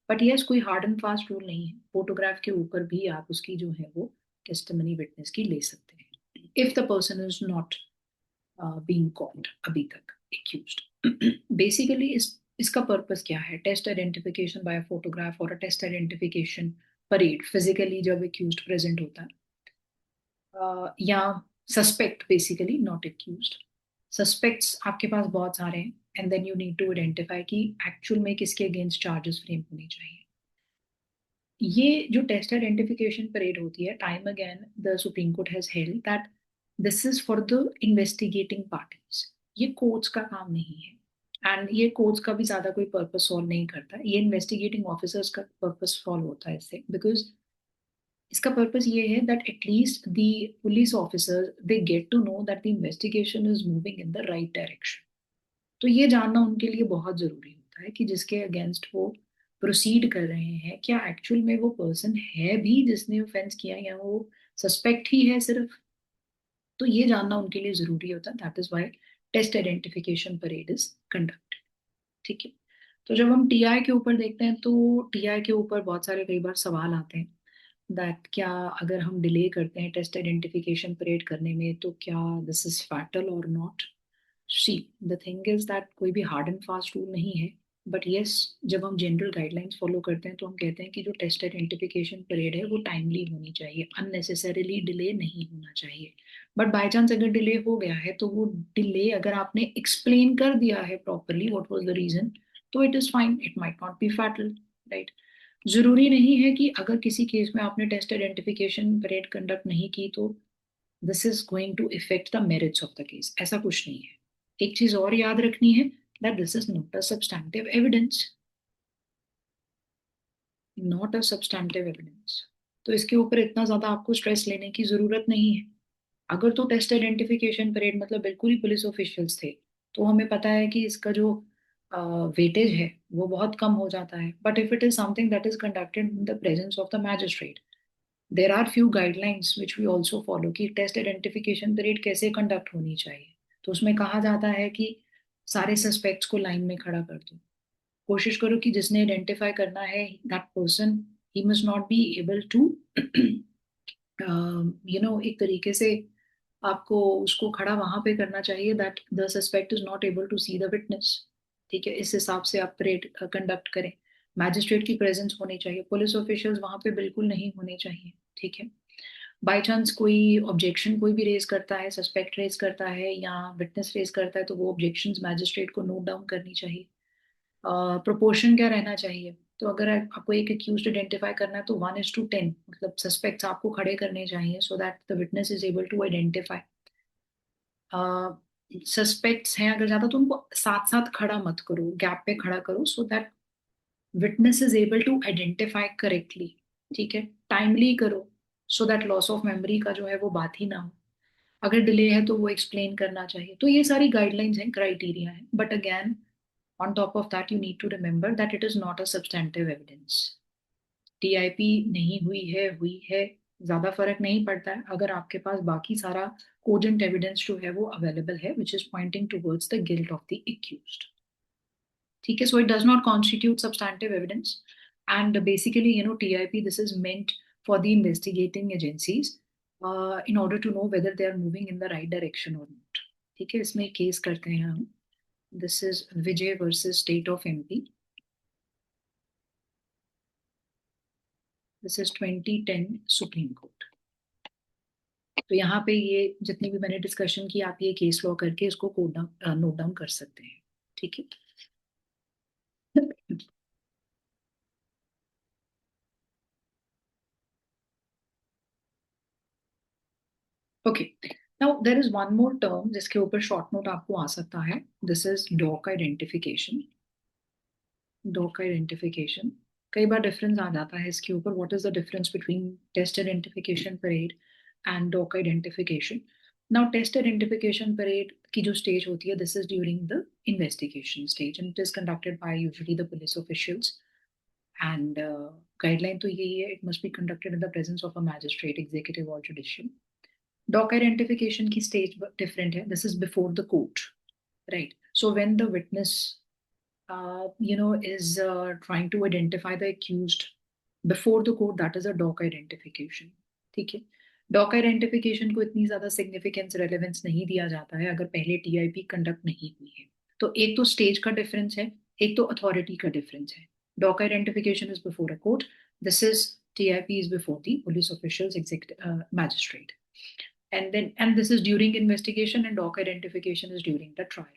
बट यस कोई हार्ड एंड फास्ट रूल नहीं है, फोटोग्राफ के ऊपर भी आप उसकी जो है वो टेस्टिमनी विटनेस की ले सकते हैं, if the person is not being called अभी तक एक्यूज्ड। बेसिकली इसका पर्पस क्या है, टेस्ट आइडेंटिफिकेशन बाय फोटोग्राफ और टेस्ट आइडेंटिफिकेशन परेड फिजिकली जब एक्यूज्ड प्रेजेंट होता है, या suspect, basically not accused, suspects आपके पास बहुत सारे हैं, and then you need to identify कि एक्चुअल में किसके अगेंस्ट चार्जेस फ्रेम होने चाहिए। ये जो टेस्ट आइडेंटिफिकेशन परेड होती है, time again the supreme court has held that this is for the investigating parties, ये कोर्ट्स का काम नहीं है, एंड ये कोर्ट्स का भी ज्यादा कोई पर्पस सॉल्व नहीं करता, ये इन्वेस्टिगेटिंग ऑफिसर्स का पर्पस सॉल्व होता है इससे, बिकॉज इसका पर्पस ये है that at least the police officer they get to know that the investigation is moving in the right direction. तो ये जानना उनके लिए बहुत जरूरी होता है कि जिसके अगेंस्ट वो प्रोसीड कर रहे हैं, क्या एक्चुअल में वो पर्सन है भी जिसने ऑफेंस किया, या वो सस्पेक्ट ही है सिर्फ। तो ये जानना उनके लिए जरूरी होता है, that is why test identification parade is conduct, ठीक है। तो जब हम टीआई के ऊपर देखते हैं, तो टीआई के ऊपर बहुत सारे कई बार सवाल आते हैं दैट क्या अगर हम डिले करते हैं टेस्ट आइडेंटिफिकेशन परेड करने में, तो क्या दिस इज फैटल और not. See the thing is that कोई भी हार्ड एंड फास्ट रूल नहीं है, बट यस जब हम जनरल गाइडलाइंस फॉलो करते हैं तो हम कहते हैं कि जो टेस्ट आइडेंटिफिकेशन परेड है वो टाइमली होनी चाहिए, अननेसेसरीली डिले नहीं होना चाहिए। बट बाई चांस अगर डिले हो गया है, तो वो डिले अगर आपने एक्सप्लेन कर दिया है properly what was the reason, तो it is fine, it might not be fatal, right. जरूरी नहीं है कि अगर किसी केस में आपने टेस्ट आइडेंटिफिकेशन परेड कंडक्ट नहीं की तो this is going to effect the merits of the case, ऐसा कुछ नहीं है। एक चीज और याद रखनी है that this is not a substantive evidence, not a substantive evidence. तो इसके ऊपर इतना ज्यादा आपको स्ट्रेस लेने की जरूरत नहीं है। अगर तो टेस्ट आइडेंटिफिकेशन परेड मतलब बिल्कुल ही पुलिस ऑफिशियल्स थे, तो हमें पता है कि इसका जो वेटेज है वो बहुत कम हो जाता है। But if it is something that is conducted in the presence of the magistrate, there are few guidelines which we also follow कि टेस्ट आइडेंटिफिकेशन परेड कैसे कंडक्ट होनी चाहिए। तो उसमें कहा जाता है कि सारे सस्पेक्ट्स को लाइन में खड़ा कर दो, कोशिश करो कि जिसने आइडेंटिफाई करना है that person, he must not be able to एक तरीके से आपको उसको खड़ा वहां पे करना चाहिए that the suspect is not able to see the witness. ठीक है, इस हिसाब से आप परेड कंडक्ट करें। मैजिस्ट्रेट की प्रेजेंस होनी चाहिए, पुलिस ऑफिशियल्स वहां पे बिल्कुल नहीं होने चाहिए। ठीक है, बाई चांस कोई ऑब्जेक्शन कोई भी रेज करता है, सस्पेक्ट रेज करता है या विटनेस रेज करता है, तो वो ऑब्जेक्शंस मैजिस्ट्रेट को नोट डाउन करनी चाहिए। प्रोपोर्शन क्या रहना चाहिए, तो अगर आपको एक अक्यूज आइडेंटिफाई करना है तो 1:10, मतलब सस्पेक्ट्स आपको खड़े करने चाहिए so that the witness is able to identify. Suspects हैं अगर ज्यादा, तो उनको साथ साथ खड़ा मत करो, गैप पे खड़ा करो so that witness is able to identify correctly. ठीक है, टाइमली करो so that loss of memory का जो है वो बात ही ना हो। अगर डिले है तो वो एक्सप्लेन करना चाहिए। तो ये सारी गाइडलाइंस हैं, क्राइटेरिया है, but again on top of that you need to remember that it is not a substantive evidence। TIP नहीं हुई है, हुई है, ज्यादा फर्क नहीं पड़ता है अगर आपके पास बाकी सारा कोजेंट एविडेंस जो है वो अवेलेबल है which is pointing towards the guilt of the accused. ठीक है, so it does not constitute substantive evidence. And basically TIP this is meant for the investigating agencies in order to know whether they are moving in the right direction or not। ठीक है, इसमें केस करते हैं हम। This is Vijay versus state of MP. This is 2010 supreme court. तो यहाँ पे ये जितनी भी मैंने डिस्कशन की, आप ये केस लॉ करके इसको नोट डाउन कर सकते हैं। ठीक है, okay. Now there is one more term जिसके ऊपर शॉर्ट नोट आपको आ सकता है। This is dock identification. Dock identification, कई बार डिफरेंस आ जाता है इसके ऊपर, what is the difference between test identification parade and dock identification. Now test identification parade की जो स्टेज होती है, this is during the investigation stage and it is conducted by usually the police officials. And guideline तो यही है, it must be conducted in the presence of a magistrate, executive और जुडिशियल। डॉक आइडेंटिफिकेशन की स्टेज डिफरेंट है, this is before the court, right? So when the witness is trying to identify the accused before the court, that is a doc identification। ठीक है, डॉक आइडेंटिफिकेशन को इतनी ज्यादा सिग्निफिकेंस रेलेवेंस नहीं दिया जाता है अगर पहले टीआईपी कंडक्ट नहीं हुई है। तो एक तो स्टेज का डिफरेंस है, एक तो अथॉरिटी का डिफरेंस है। Dock identification is before a court, this is TIP is before the police officials, executive magistrate. And this is during investigation and doc identification is during the trial।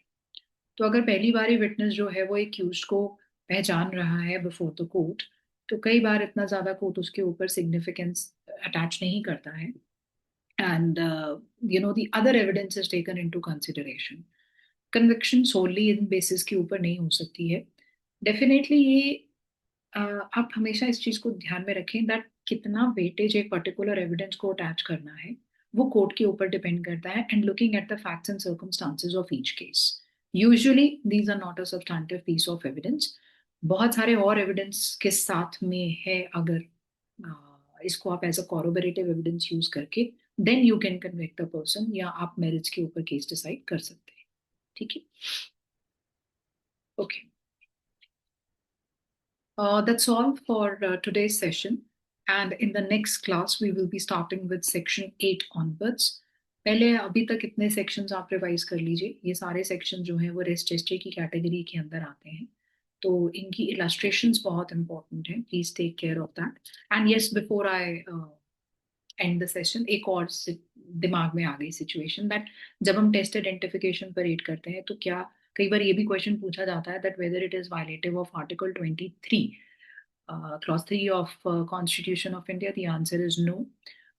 तो अगर पहली बार ही विटनेस जो है वो एक्यूज को पहचान रहा है बिफोर द कोर्ट, तो कई बार इतना ज्यादा कोर्ट उसके ऊपर सिग्निफिकेंस अटैच नहीं करता है। And the other evidence is taken into consideration. Conviction solely in basis के ऊपर नहीं हो सकती है। डेफिनेटली ये आप हमेशा इस चीज को ध्यान में रखें दैट कितना वेटेज एक पर्टिकुलर एविडेंस को अटैच करना है वो कोर्ट के ऊपर डिपेंड करता है, and looking at the facts and circumstances of each case. Usually these are not a substantive piece of evidence. बहुत सारे और एविडेंस के साथ में है, अगर इसको आप as a corroborative evidence use करके then you can convict the person, या आप मेरिट्स के ऊपर केस डिसाइड कर सकते हैं। ठीक है, okay. That's all for today's session. And in the next class, we will be starting with section 8 onwards। पहले अभी तक इतने sections आप रिवाइज कर लीजिए। ये सारे sections जो हैं वो रेस्ट हिस्ट्री की कैटेगरी के अंदर आते हैं, तो इनकी illustrations बहुत important हैं। Please take care of that। And yes, before I and the session, एक और दिमाग में आ गई सिचुएशन दैट जब हम टेस्ट आइडेंटिफिकेशन पर रेट करते हैं तो क्या कई बार ये भी क्वेश्चन पूछा जाता है that whether it is violative of article 23 clause 3 of Constitution of India? The answer is no।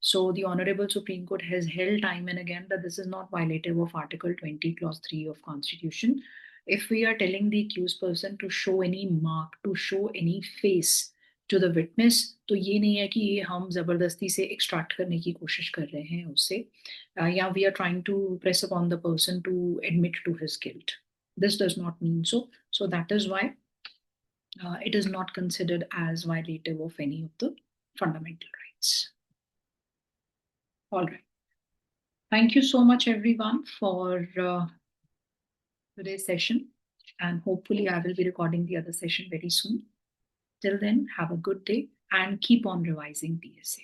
So the Honorable Supreme Court has held time and again that this is not violative of Article 20, Clause 3 of Constitution. If we are telling the accused person to show any mark, to show any face to the witness. तो ये नहीं है कि हम जबरदस्ती से एक्सट्रैक्ट करने की कोशिश कर रहे हैं उससे, या we are trying to press upon the person to admit to his guilt. This does not mean so. So that is why it is not considered as violative of any of the fundamental rights. All right. Thank you so much, everyone, for today's session. And hopefully, I will be recording the other session very soon. Till then, have a good day and keep on revising BSA.